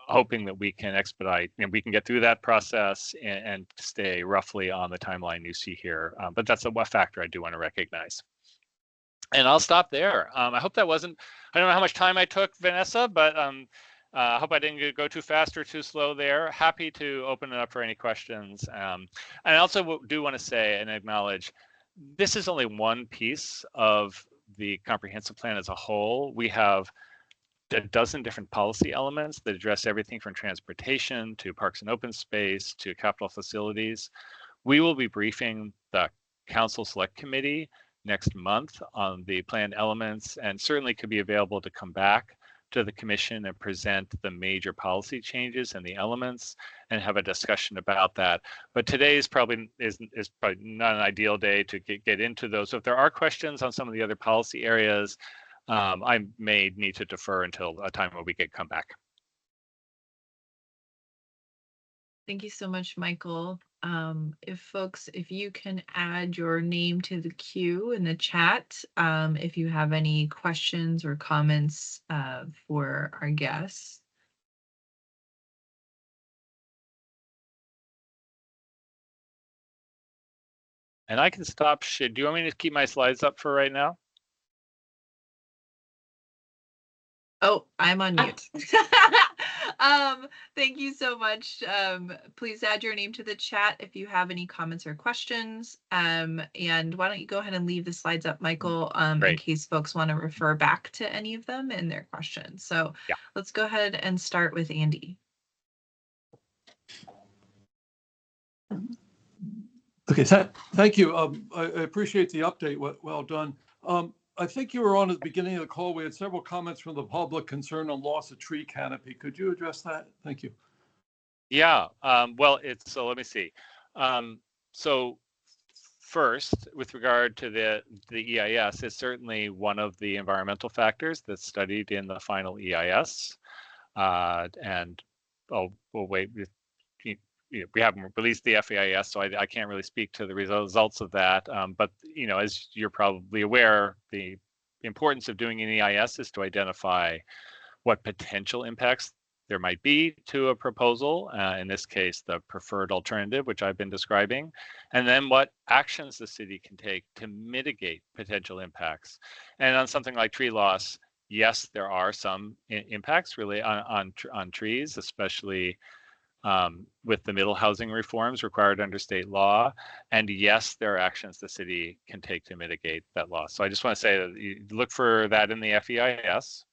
hoping that we can expedite and we can get through that process and stay roughly on the timeline you see here. But that's a factor I do want to recognize. And I'll stop there. I hope that wasn't, I don't know how much time I took, Vanessa, but I hope I didn't go too fast or too slow there. Happy to open it up for any questions. And I also do want to say and acknowledge, this is only one piece of the comprehensive plan as a whole. We have a dozen different policy elements that address everything from transportation to parks and open space to capital facilities. We will be briefing the Council Select Committee next month on the plan elements, and certainly could be available to come back to the commission and present the major policy changes and the elements and have a discussion about that. But today is probably not an ideal day to get into those. So if there are questions on some of the other policy areas, I may need to defer until a time where we can come back.
Thank you so much, Michael. If you can add your name to the queue in the chat, if you have any questions or comments for our guests.
And I can stop. Do you want me to keep my slides up for right now?
Oh, I'm on mute. Thank you so much. Please add your name to the chat if you have any comments or questions. And why don't you go ahead and leave the slides up, Michael, in case folks want to refer back to any of them in their questions. So yeah, let's go ahead and start with Andy.
Okay, thank you. I appreciate the update. Well done. I think you were on at the beginning of the call. We had several comments from the public concerned on loss of tree canopy. Could you address that? Thank you.
Yeah, well, so let me see. So first, with regard to the EIS, it's certainly one of the environmental factors that's studied in the final EIS. And we'll wait. We haven't released the FEIS, so I can't really speak to the results of that. But as you're probably aware, the importance of doing an EIS is to identify what potential impacts there might be to a proposal, in this case, the preferred alternative, which I've been describing, and then what actions the city can take to mitigate potential impacts. And on something like tree loss, yes, there are some impacts really on trees, especially with the middle housing reforms required under state law. And yes, there are actions the city can take to mitigate that loss. So I just want to say that you look for that in the FEIS.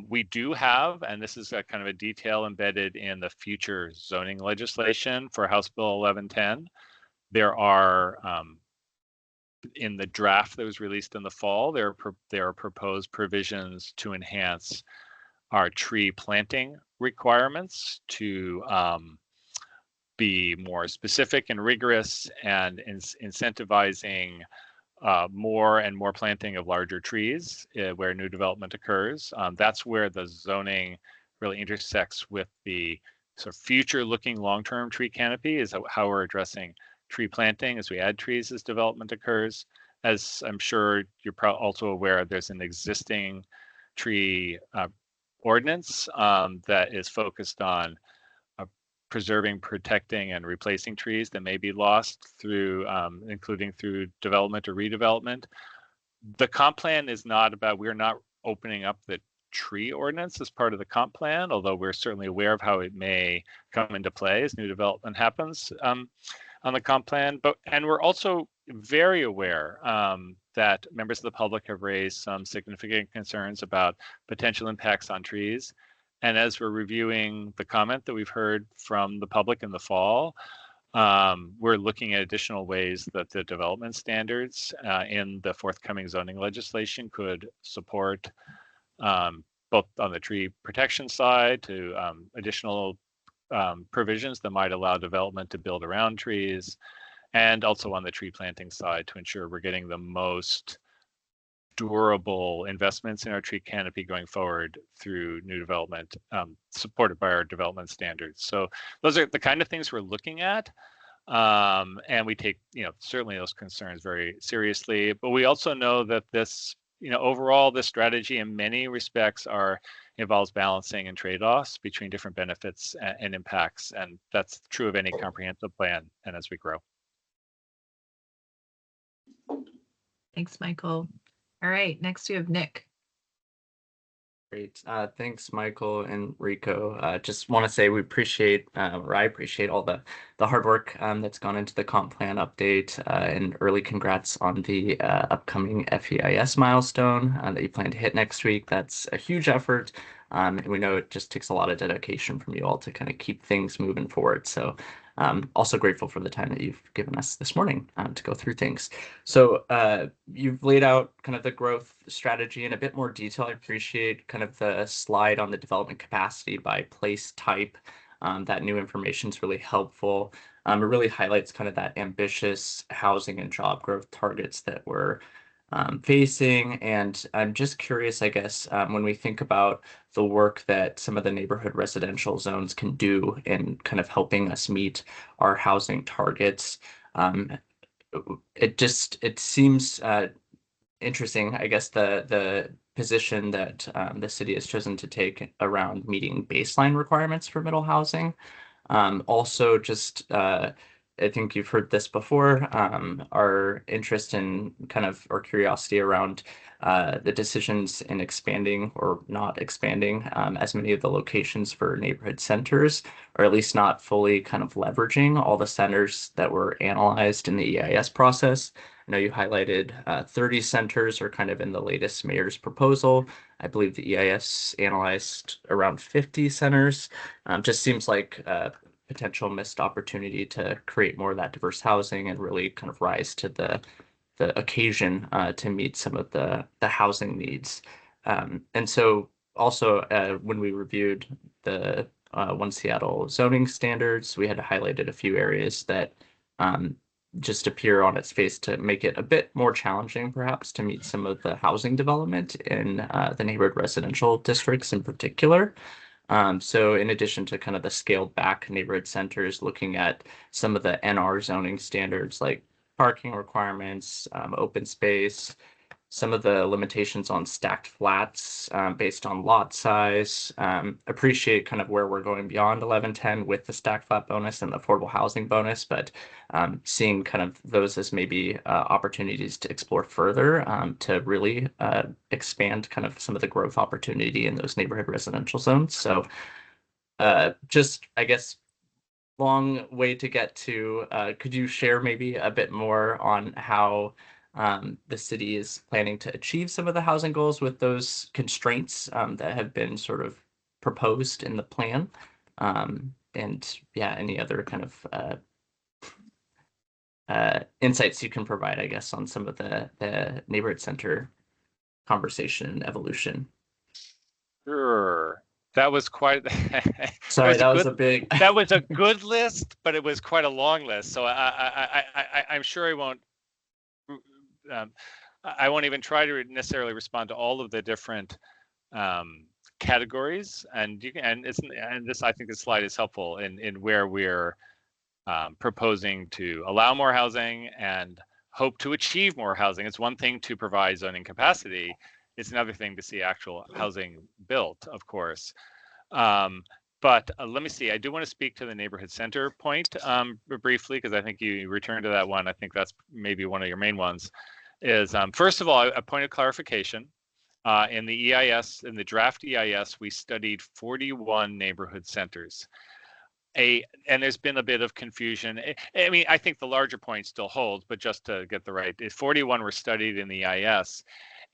We do have, and this is a kind of a detail embedded in the future zoning legislation for House Bill 1110. There are, in the draft that was released in the fall, there are proposed provisions to enhance our tree planting requirements to be more specific and rigorous, and incentivizing more and more planting of larger trees where new development occurs. That's where the zoning really intersects with the sort of future-looking long-term tree canopy, is how we're addressing tree planting as we add trees as development occurs. As I'm sure you're also aware, there's an existing tree ordinance that is focused on preserving, protecting, and replacing trees that may be lost through, including through development or redevelopment. The comp plan is not about, we're not opening up the tree ordinance as part of the comp plan, although we're certainly aware of how it may come into play as new development happens on the comp plan. And we're also very aware that members of the public have raised some significant concerns about potential impacts on trees. And as we're reviewing the comment that we've heard from the public in the fall, we're looking at additional ways that the development standards in the forthcoming zoning legislation could support both on the tree protection side to additional provisions that might allow development to build around trees, and also on the tree planting side to ensure we're getting the most durable investments in our tree canopy going forward through new development supported by our development standards. So those are the kind of things we're looking at. And we take, certainly those concerns very seriously. But we also know that this, overall, this strategy in many respects involves balancing and trade-offs between different benefits and impacts. And that's true of any comprehensive plan and as we grow.
Thanks, Michael. All right, next we have Nick.
Great. Thanks, Michael and Rico. Just want to say we appreciate, or I appreciate all the hard work that's gone into the comp plan update, and early congrats on the upcoming FEIS milestone that you plan to hit next week. That's a huge effort. And we know it just takes a lot of dedication from you all to kind of keep things moving forward. So also grateful for the time that you've given us this morning to go through things. So you've laid out kind of the growth strategy in a bit more detail. I appreciate kind of the slide on the development capacity by place type. That new information is really helpful. It really highlights kind of that ambitious housing and job growth targets that we're facing. And I'm just curious, I guess, when we think about the work that some of the neighborhood residential zones can do in kind of helping us meet our housing targets, it seems interesting, I guess, the position that the city has chosen to take around meeting baseline requirements for middle housing. Also, just I think you've heard this before, our interest in kind of, or curiosity around the decisions in expanding or not expanding as many of the locations for neighborhood centers, or at least not fully kind of leveraging all the centers that were analyzed in the EIS process. I know you highlighted 30 centers are kind of in the latest mayor's proposal. I believe the EIS analyzed around 50 centers. Just seems like potential missed opportunity to create more of that diverse housing and really kind of rise to the occasion to meet some of the housing needs. And so also when we reviewed the One Seattle zoning standards, we had highlighted a few areas that just appear on its face to make it a bit more challenging, perhaps, to meet some of the housing development in the neighborhood residential districts in particular. So in addition to kind of the scaled back neighborhood centers, looking at some of the NR zoning standards like parking requirements, open space, some of the limitations on stacked flats based on lot size. Appreciate kind of where we're going beyond 1110 with the stacked flat bonus and the affordable housing bonus, but seeing kind of those as maybe opportunities to explore further to really expand kind of some of the growth opportunity in those neighborhood residential zones. So just, I guess, long way to get to. Could you share maybe a bit more on how the city is planning to achieve some of the housing goals with those constraints that have been sort of proposed in the plan? And yeah, any other kind of insights you can provide, I guess, on some of the neighborhood center conversation and evolution.
Sure. That was quite.
Sorry, that was a big.
That was a good list, but it was quite a long list. So I'm sure I won't. I won't even try to necessarily respond to all of the different categories, and you can. And this, I think, this slide is helpful in where we're proposing to allow more housing and hope to achieve more housing. It's one thing to provide zoning capacity. It's another thing to see actual housing built, of course. But let me see, I do want to speak to the neighborhood center point briefly, because I think you returned to that one. I think that's maybe one of your main ones. Is first of all, a point of clarification. In the EIS, in the draft EIS, we studied 41 neighborhood centers. And there's been a bit of confusion. I mean, I think the larger point still holds, but just to get the right, 41 were studied in the EIS.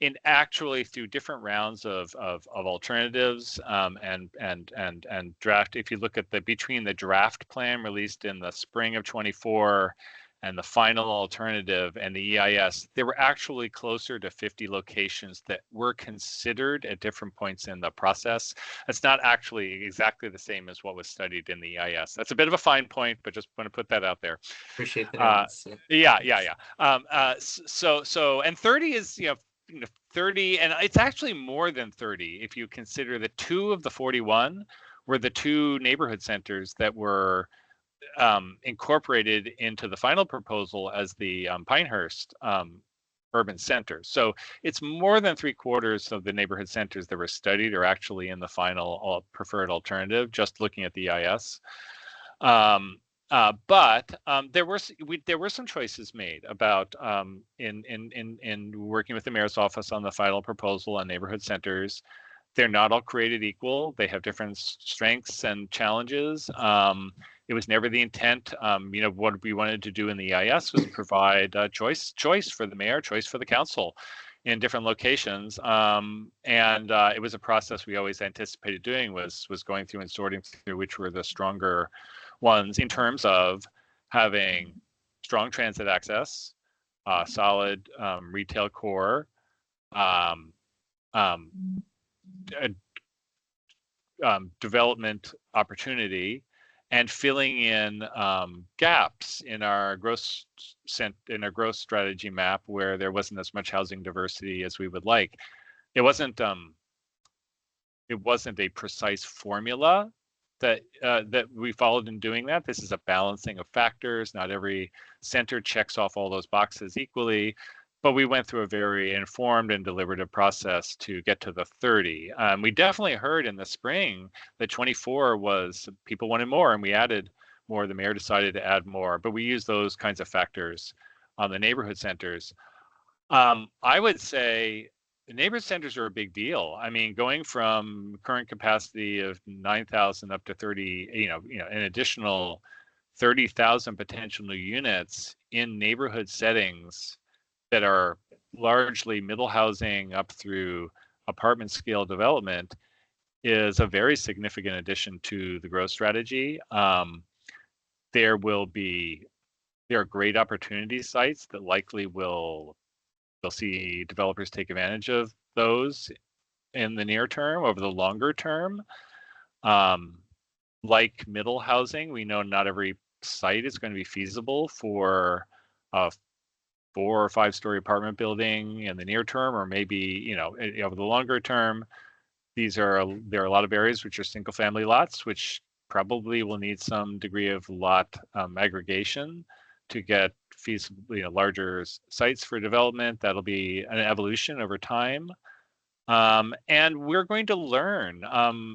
And actually, through different rounds of alternatives and draft, if you look at between the draft plan released in the spring of 24 and the final alternative and the EIS, there were actually closer to 50 locations that were considered at different points in the process. It's not actually exactly the same as what was studied in the EIS. That's a bit of a fine point, but just want to put that out there.
Appreciate that.
Yeah. So and 30 is 30, and it's actually more than 30 if you consider that 2 of the 41 were the 2 neighborhood centers that were incorporated into the final proposal as the Pinehurst urban centers. So it's more than 3/4 of the neighborhood centers that were studied are actually in the final preferred alternative, just looking at the EIS. But there were some choices made about in working with the mayor's office on the final proposal on neighborhood centers. They're not all created equal. They have different strengths and challenges. It was never the intent. What we wanted to do in the EIS was provide choice for the mayor, choice for the council in different locations. It was a process we always anticipated doing was going through and sorting through which were the stronger ones in terms of having strong transit access, solid retail core, development opportunity, and filling in gaps in our growth strategy map where there wasn't as much housing diversity as we would like. It wasn't a precise formula that we followed in doing that. This is a balancing of factors. Not every center checks off all those boxes equally, but we went through a very informed and deliberative process to get to the 30. We definitely heard in the spring that 24 was people wanted more, and we added more. The mayor decided to add more, but we used those kinds of factors on the neighborhood centers. I would say the neighborhood centers are a big deal. I mean, going from current capacity of 9,000 up to 30, an additional 30,000 potential new units in neighborhood settings that are largely middle housing up through apartment scale development is a very significant addition to the growth strategy. There are great opportunity sites that likely we'll see developers take advantage of those in the near term. Over the longer term, like middle housing, we know not every site is going to be feasible for a 4 or 5 story apartment building in the near term, or maybe over the longer term. There are a lot of areas which are single family lots, which probably will need some degree of lot aggregation to get feasible, larger sites for development. That'll be an evolution over time. And we're going to learn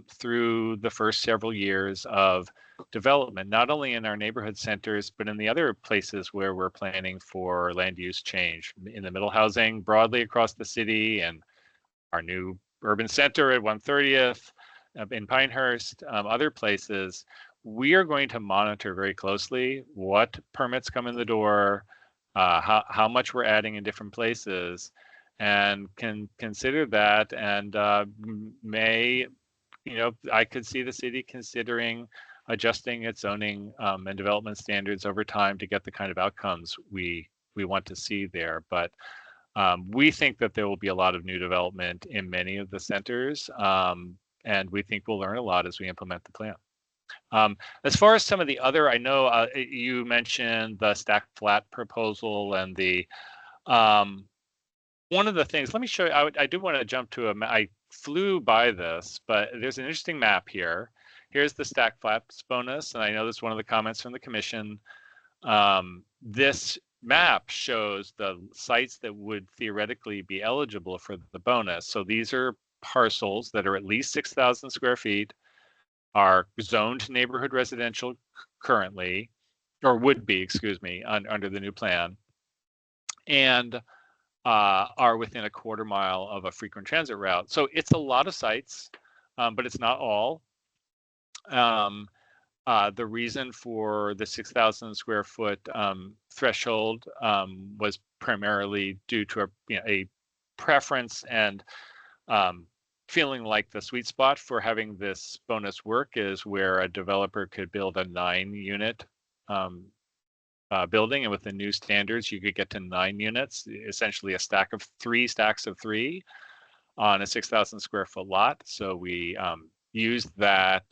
through the first several years of development, not only in our neighborhood centers, but in the other places where we're planning for land use change, in the middle housing broadly across the city, and our new urban center at 130th, in Pinehurst, other places. We are going to monitor very closely what permits come in the door, how much we're adding in different places, and can consider that. And I could see the city considering adjusting its zoning and development standards over time to get the kind of outcomes we want to see there. But we think that there will be a lot of new development in many of the centers, and we think we'll learn a lot as we implement the plan. As far as some of the other, I know you mentioned the stack flat proposal and the one of the things, let me show you, I do want to jump to I flew by this, but there's an interesting map here. Here's the stack flats bonus, and I know this is one of the comments from the commission. This map shows the sites that would theoretically be eligible for the bonus. So these are parcels that are at least 6,000 square feet, are zoned neighborhood residential currently, or would be, excuse me, under the new plan, and are within a 1/4 mile of a frequent transit route. So it's a lot of sites, but it's not all. The reason for the 6,000 square foot threshold was primarily due to a preference and feeling like the sweet spot for having this bonus work is where a developer could build a 9-unit building, and with the new standards, you could get to 9 units, essentially a stack of 3 stacks of 3 on a 6,000 square foot lot. So we used that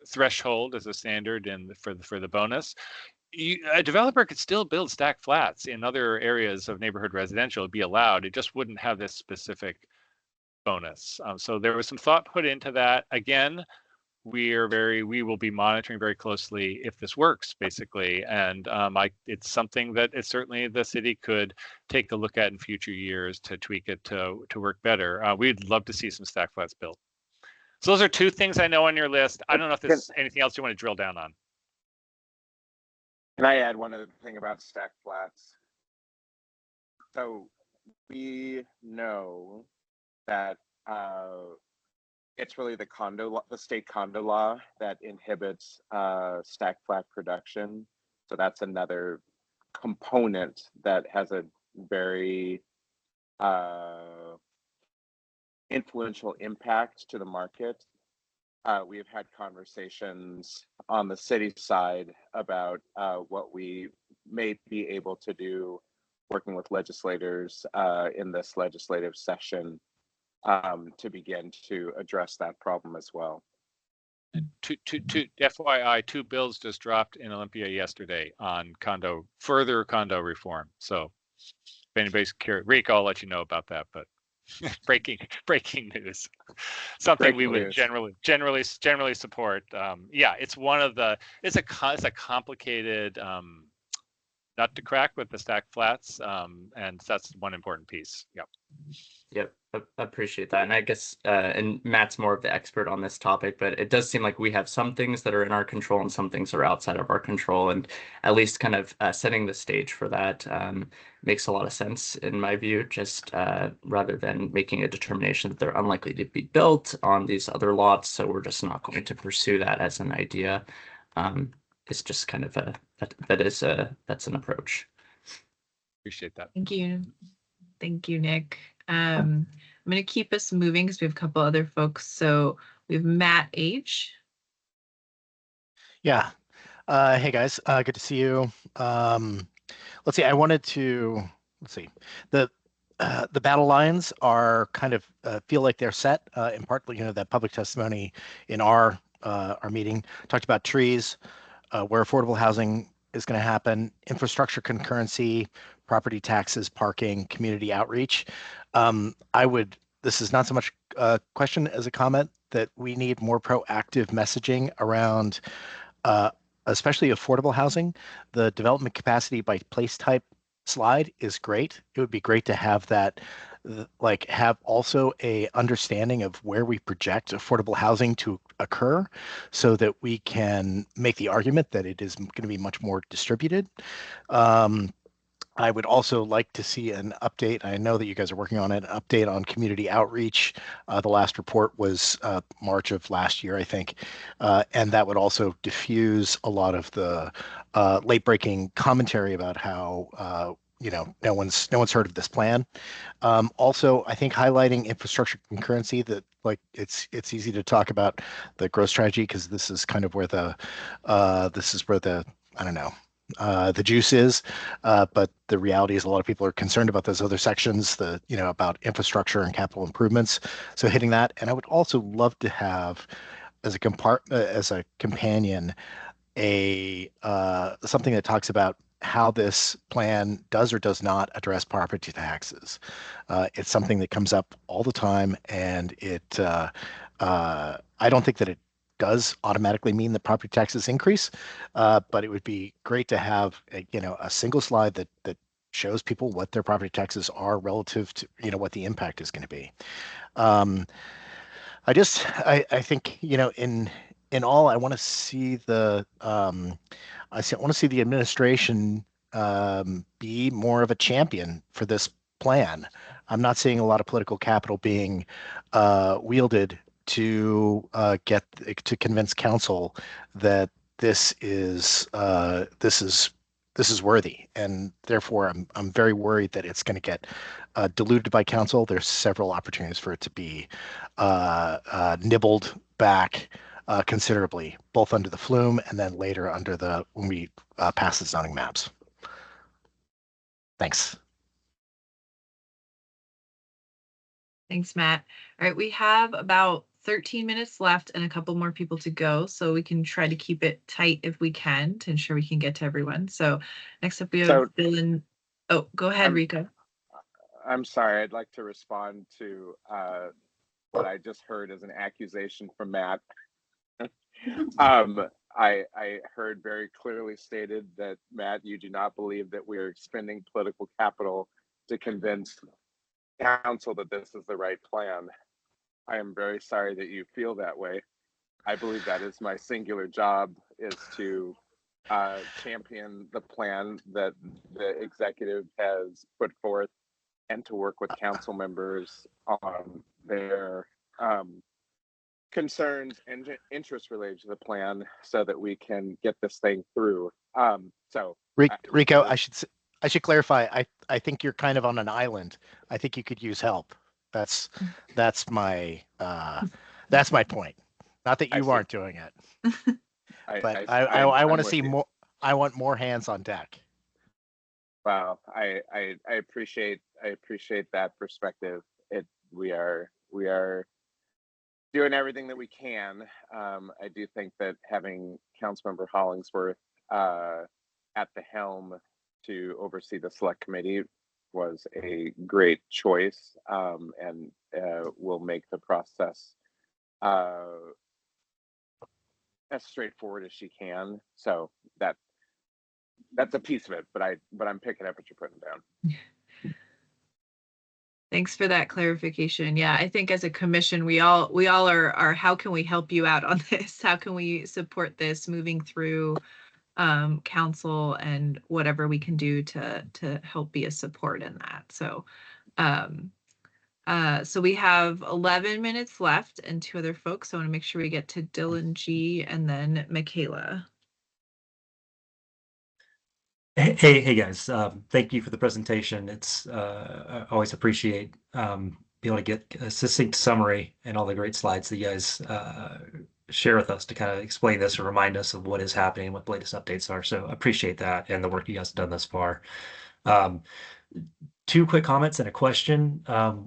threshold as a standard for the bonus. A developer could still build stack flats in other areas of neighborhood residential. It'd be allowed. It just wouldn't have this specific bonus. So there was some thought put into that. Again, we will be monitoring very closely if this works, basically. And it's something that it's certainly the city could take a look at in future years to tweak it to work better. We'd love to see some stack flats built. So those are two things I know on your list. I don't know if there's anything else you want to drill down on.
Can I add one other thing about stack flats? So we know that it's really the state condo law that inhibits stack flat production. So that's another component that has a very influential impact to the market. We have had conversations on the city side about what we may be able to do working with legislators in this legislative session to begin to address that problem as well.
FYI, 2 bills just dropped in Olympia yesterday on further condo reform. So if anybody's curious, Rico, I'll let you know about that, but breaking news. Something we would generally support. Yeah, it's one of the it's a complicated nut to crack with the stack flats, and that's one important piece.
Yep, I appreciate that. And I guess, and Matt's more of the expert on this topic, but it does seem like we have some things that are in our control and some things are outside of our control. And at least kind of setting the stage for that makes a lot of sense in my view, just rather than making a determination that they're unlikely to be built on these other lots. So we're just not going to pursue that as an idea. It's just kind of that's an approach.
Appreciate that.
Thank you, Nick. I'm going to keep us moving because we have a couple other folks. So we have Matt H.
Yeah. Hey guys, good to see you. Let's see. I wanted to the battle lines are kind of feel like they're set. In part, that public testimony in our meeting talked about trees, where affordable housing is going to happen, infrastructure concurrency, property taxes, parking, community outreach. This is not so much a question as a comment that we need more proactive messaging around, especially affordable housing. The development capacity by place type slide is great. It would be great to have that, have also a understanding of where we project affordable housing to occur so that we can make the argument that it is going to be much more distributed. I would also like to see an update. I know that you guys are working on it, an update on community outreach. The last report was March of last year, I think. And that would also diffuse a lot of the late breaking commentary about how no one's heard of this plan. Also, I think highlighting infrastructure concurrency, that it's easy to talk about the growth strategy because this is kind of where the the juice is, but the reality is a lot of people are concerned about those other sections, about infrastructure and capital improvements. So hitting that, and I would also love to have as a companion something that talks about how this plan does or does not address property taxes. It's something that comes up all the time, and I don't think that it does automatically mean that property taxes increase, but it would be great to have a single slide that shows people what their property taxes are relative to what the impact is going to be. I think in all, I want to see the administration be more of a champion for this plan. I'm not seeing a lot of political capital being wielded to convince council that this is worthy, and therefore I'm very worried that it's going to get diluted by council. There's several opportunities for it to be nibbled back considerably, both under the flume and then later when we pass the zoning maps. Thanks.
Thanks, Matt. All right, we have about 13 minutes left and a couple more people to go, so we can try to keep it tight if we can to ensure we can get to everyone. So next up we have Bill and... Oh, go ahead, Rico.
I'm sorry. I'd like to respond to what I just heard as an accusation from Matt. I heard very clearly stated that, Matt, you do not believe that we are expending political capital to convince council that this is the right plan. I am very sorry that you feel that way. I believe that is my singular job, is to champion the plan that the executive has put forth and to work with council members on their concerns and interests related to the plan so that we can get this thing through.
Rico, I should clarify. I think you're kind of on an island. I think you could use help. That's my point. Not that you aren't doing it, but I want to see more. I want more hands on deck.
Wow, I appreciate that perspective. We are doing everything that we can. I do think that having Councilmember Hollingsworth at the helm to oversee the select committee was a great choice, and will make the process as straightforward as she can. So that's a piece of it, but I'm picking up what you're putting down.
Thanks for that clarification. Yeah, I think as a commission, we all are how can we help you out on this? How can we support this moving through council, and whatever we can do to help be a support in that. So so we have 11 minutes left and 2 other folks. So I want to make sure we get to Dylan G and then Michaela.
Hey guys, thank you for the presentation. It's I always appreciate being able to get a succinct summary and all the great slides that you guys share with us to kind of explain this or remind us of what is happening, what the latest updates are. So I appreciate that and the work you guys have done thus far. 2 quick comments and a question.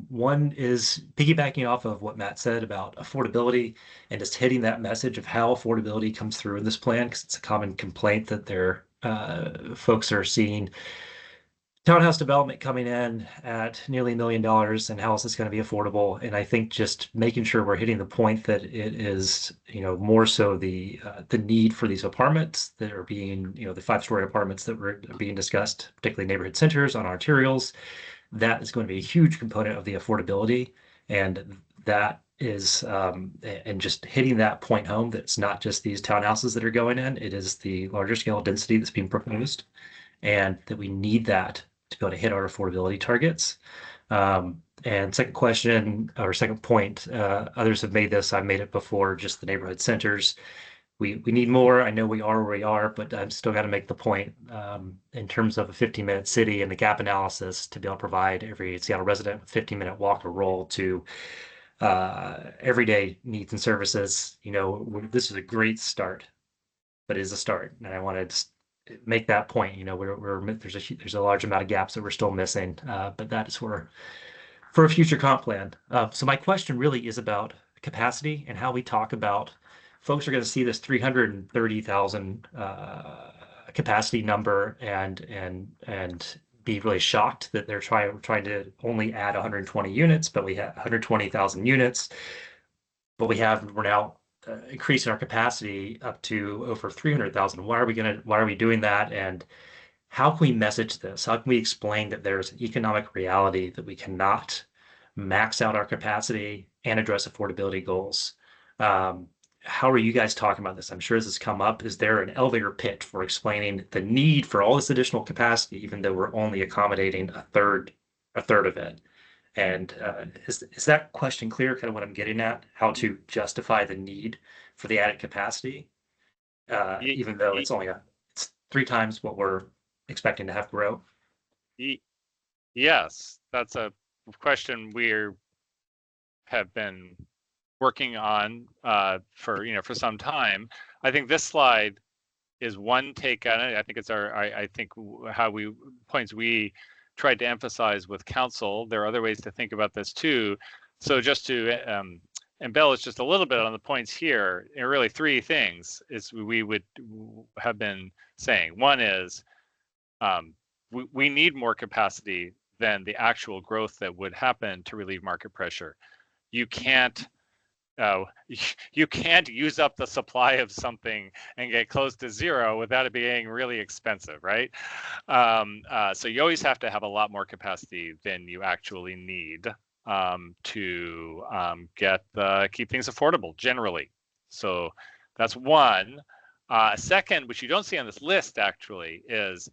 One is piggybacking off of what Matt said about affordability and just hitting that message of how affordability comes through in this plan, because it's a common complaint that folks are seeing townhouse development coming in at nearly $1 million, and how is this going to be affordable? And I think just making sure we're hitting the point that it is, more so the need for these apartments that are being, the 5-story apartments that were being discussed, particularly neighborhood centers on arterials. That is going to be a huge component of the affordability, and that is and just hitting that point home that it's not just these townhouses that are going in, it is the larger scale density that's being proposed, and that we need that to be able to hit our affordability targets. And second question, or second point, others have made this, I've made it before, just the neighborhood centers. We need more. I know we are where we are, but I've still got to make the point in terms of a 15-minute city and the gap analysis to be able to provide every Seattle resident a 15-minute walk or roll to everyday needs and services. This is a great start, but it is a start, and I want to make that point. There's a large amount of gaps that we're still missing, but that is for a future comp plan. So my question really is about capacity and how we talk about folks are going to see this 330,000 capacity number and be really shocked that they're trying to only add 120 units, but we have 120,000 units, but we're now increasing our capacity up to over 300,000. Why are we doing that? And how can we message this? How can we explain that there's an economic reality that we cannot max out our capacity and address affordability goals? How are you guys talking about this? I'm sure this has come up. Is there an elevator pitch for explaining the need for all this additional capacity, even though we're only accommodating a third of it? And is that question clear? Kind of what I'm getting at, how to justify the need for the added capacity, even though it's 3 times what we're expecting to have grow.
Yes, that's a question we have been working on for some time. I think this slide is one take on it. I think it's points we tried to emphasize with council. There are other ways to think about this too. So just to embellish just a little bit on the points here, and really 3 things is we would have been saying. One is we need more capacity than the actual growth that would happen to relieve market pressure. You can't you can't use up the supply of something and get close to zero without it being really expensive, right? So you always have to have a lot more capacity than you actually need to keep things affordable generally. So that's one. Second, which you don't see on this list actually, is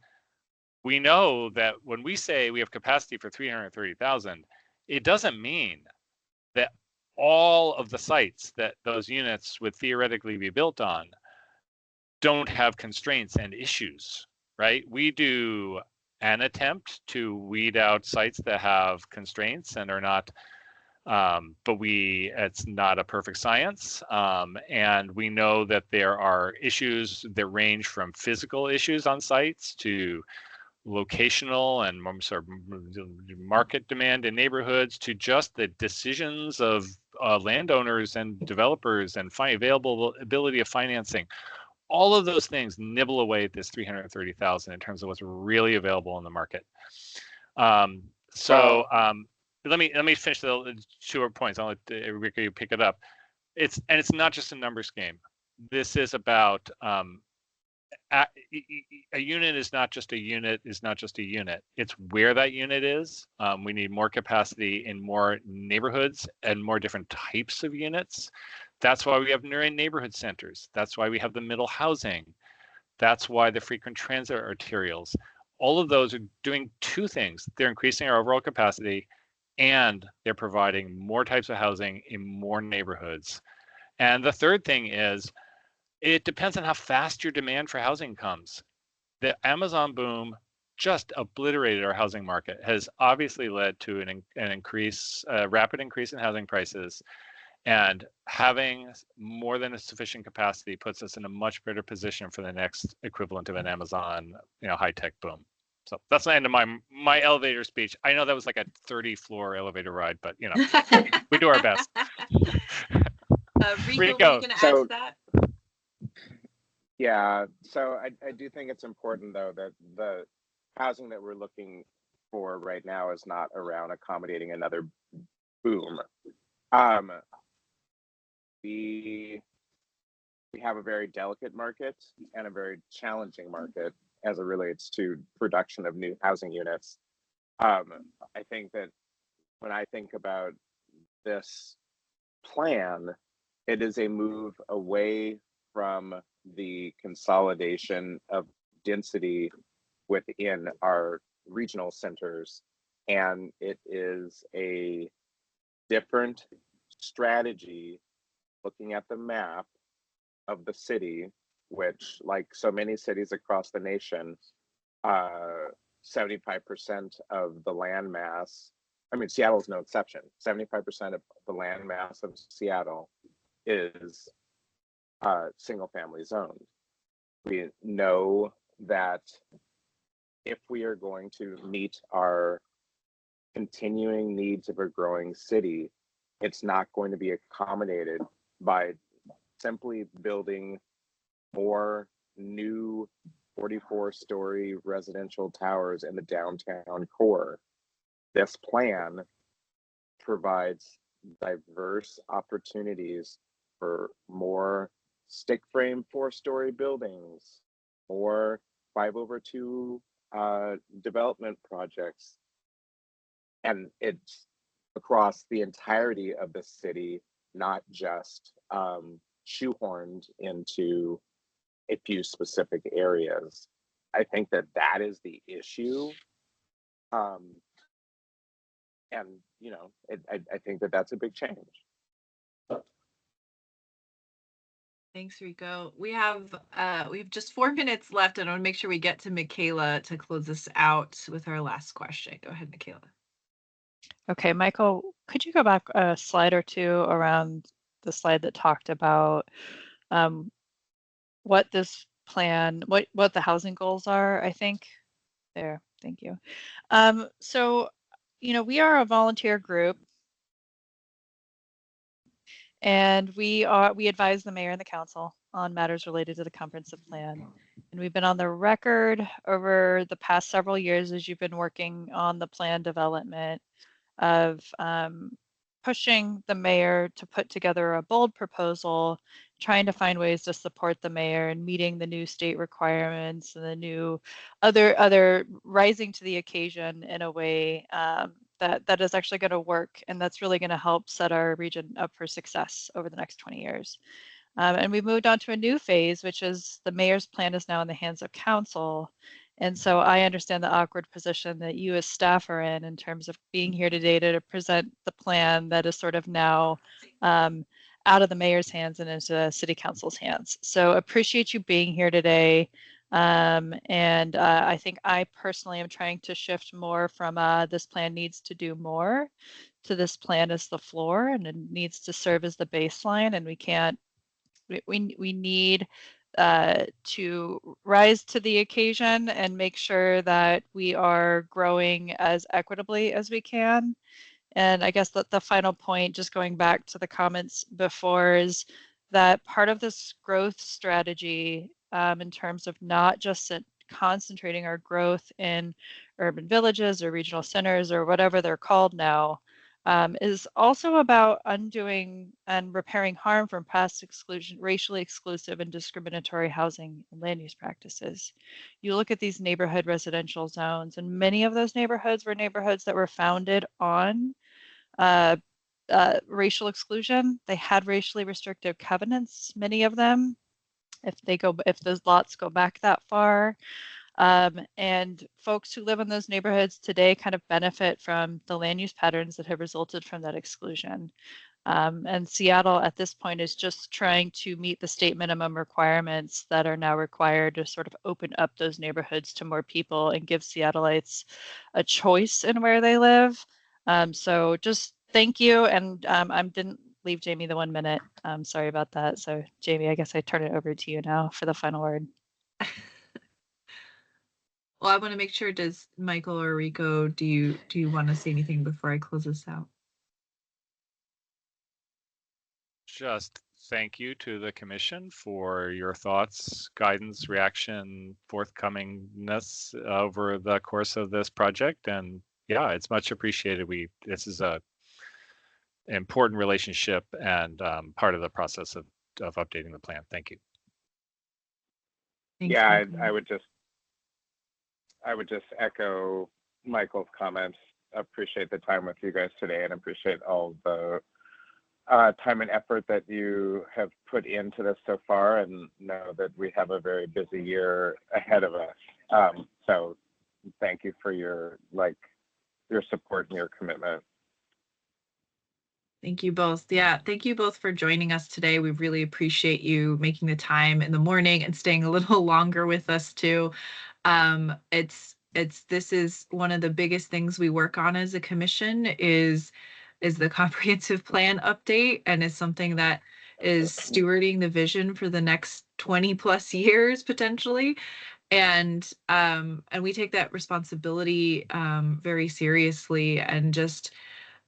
we know that when we say we have capacity for 330,000, it doesn't mean that all of the sites that those units would theoretically be built on don't have constraints and issues, right? We do an attempt to weed out sites that have constraints and are not, but it's not a perfect science. And we know that there are issues that range from physical issues on sites to locational and sort of market demand in neighborhoods to just the decisions of landowners and developers and availability of financing. All of those things nibble away at this 330,000 in terms of what's really available in the market. Let me finish the 2 points. I'll let Enrico you pick it up. It's not just a numbers game. This is about a unit is not just a unit. It's where that unit is. We need more capacity in more neighborhoods and more different types of units. That's why we have neighborhood centers. That's why we have the middle housing. That's why the frequent transit arterials. All of those are doing 2 things. They're increasing our overall capacity and they're providing more types of housing in more neighborhoods. And the third thing is, it depends on how fast your demand for housing comes. The Amazon boom just obliterated our housing market, has obviously led to an rapid increase in housing prices, and having more than a sufficient capacity puts us in a much better position for the next equivalent of an Amazon, high-tech boom. So that's the end of my elevator speech. I know that was like a 30-floor elevator ride, but we do our best.
Rico, were you going to add to that?
Yeah, so I do think it's important, though, that the housing that we're looking for right now is not around accommodating another boom. We have a very delicate market and a very challenging market as it relates to production of new housing units. I think that when I think about this plan, it is a move away from the consolidation of density within our regional centers. And it is a different strategy looking at the map of the city, which, like so many cities across the nation, 75% of the land mass, Seattle's no exception, 75% of the land mass of Seattle is single family zoned. We know that if we are going to meet our continuing needs of a growing city, it's not going to be accommodated by simply building more new 44-story residential towers in the downtown core. This plan provides diverse opportunities for more stick frame 4-story buildings, more 5/2 development projects. And it's across the entirety of the city, not just shoehorned into a few specific areas. I think that is the issue. And, I think that that's a big change.
Thanks, Rico. We have just 4 minutes left, and I want to make sure we get to Michaela to close this out with our last question. Go ahead, Michaela.
Okay, Michael, could you go back a slide or 2 around the slide that talked about what this plan, what the housing goals are, I think. There, thank you. So, we are a volunteer group, and we advise the mayor and the council on matters related to the comprehensive plan. And we've been on the record over the past several years as you've been working on the plan development of pushing the mayor to put together a bold proposal, trying to find ways to support the mayor and meeting the new state requirements and the new other rising to the occasion in a way that is actually going to work, and that's really going to help set our region up for success over the next 20 years. And we've moved on to a new phase, which is the mayor's plan is now in the hands of council. And so I understand the awkward position that you as staff are in terms of being here today to present the plan that is sort of now out of the mayor's hands and into city council's hands. So appreciate you being here today. And I think I personally am trying to shift more from this plan needs to do more to this plan is the floor and it needs to serve as the baseline, and we need to rise to the occasion and make sure that we are growing as equitably as we can. And I guess that the final point, just going back to the comments before, is that part of this growth strategy in terms of not just concentrating our growth in urban villages or regional centers or whatever they're called now, is also about undoing and repairing harm from past exclusion, racially exclusive and discriminatory housing and land use practices. You look at these neighborhood residential zones, and many of those neighborhoods were neighborhoods that were founded on racial exclusion. They had racially restrictive covenants, many of them, if those lots go back that far. And folks who live in those neighborhoods today kind of benefit from the land use patterns that have resulted from that exclusion. And Seattle at this point is just trying to meet the state minimum requirements that are now required to sort of open up those neighborhoods to more people and give Seattleites a choice in where they live. So just thank you. And I didn't leave Jamie the 1 minute. Sorry about that. So Jamie, I guess I turn it over to you now for the final word.
Well, I want to make sure, does Michael or Rico, do you want to say anything before I close this out?
Just thank you to the commission for your thoughts, guidance, reaction, forthcomingness over the course of this project. And yeah, it's much appreciated. This is a important relationship and part of the process of updating the plan. Thank you.
Thanks,
Yeah,
Michael.
I would just echo Michael's comments. Appreciate the time with you guys today and appreciate all the time and effort that you have put into this so far, and know that we have a very busy year ahead of us. So thank you for your support and your commitment.
Thank you both. Yeah, thank you both for joining us today. We really appreciate you making the time in the morning and staying a little longer with us too. This is one of the biggest things we work on as a commission is the comprehensive plan update, and is something that is stewarding the vision for the next 20 plus years potentially. And we take that responsibility very seriously, and just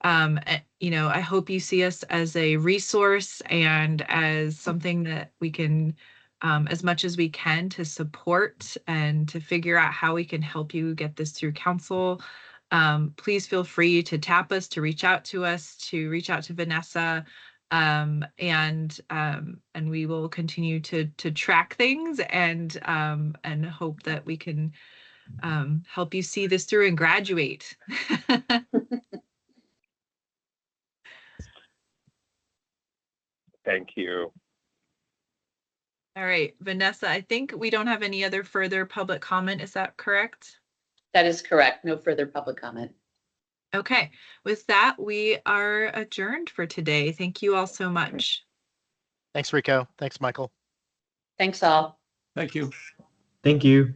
I hope you see us as a resource and as something that we can, as much as we can, to support and to figure out how we can help you get this through council. Please feel free to tap us, to reach out to us, to reach out to Vanessa, and we will continue to track things and hope that we can help you see this through and graduate.
Thank you.
All right, Vanessa, I think we don't have any other further public comment. Is that correct?
That is correct. No further public comment.
Okay, with that, we are adjourned for today. Thank you all so much.
Thanks, Rico. Thanks, Michael.
Thanks all.
Thank you.
Thank you.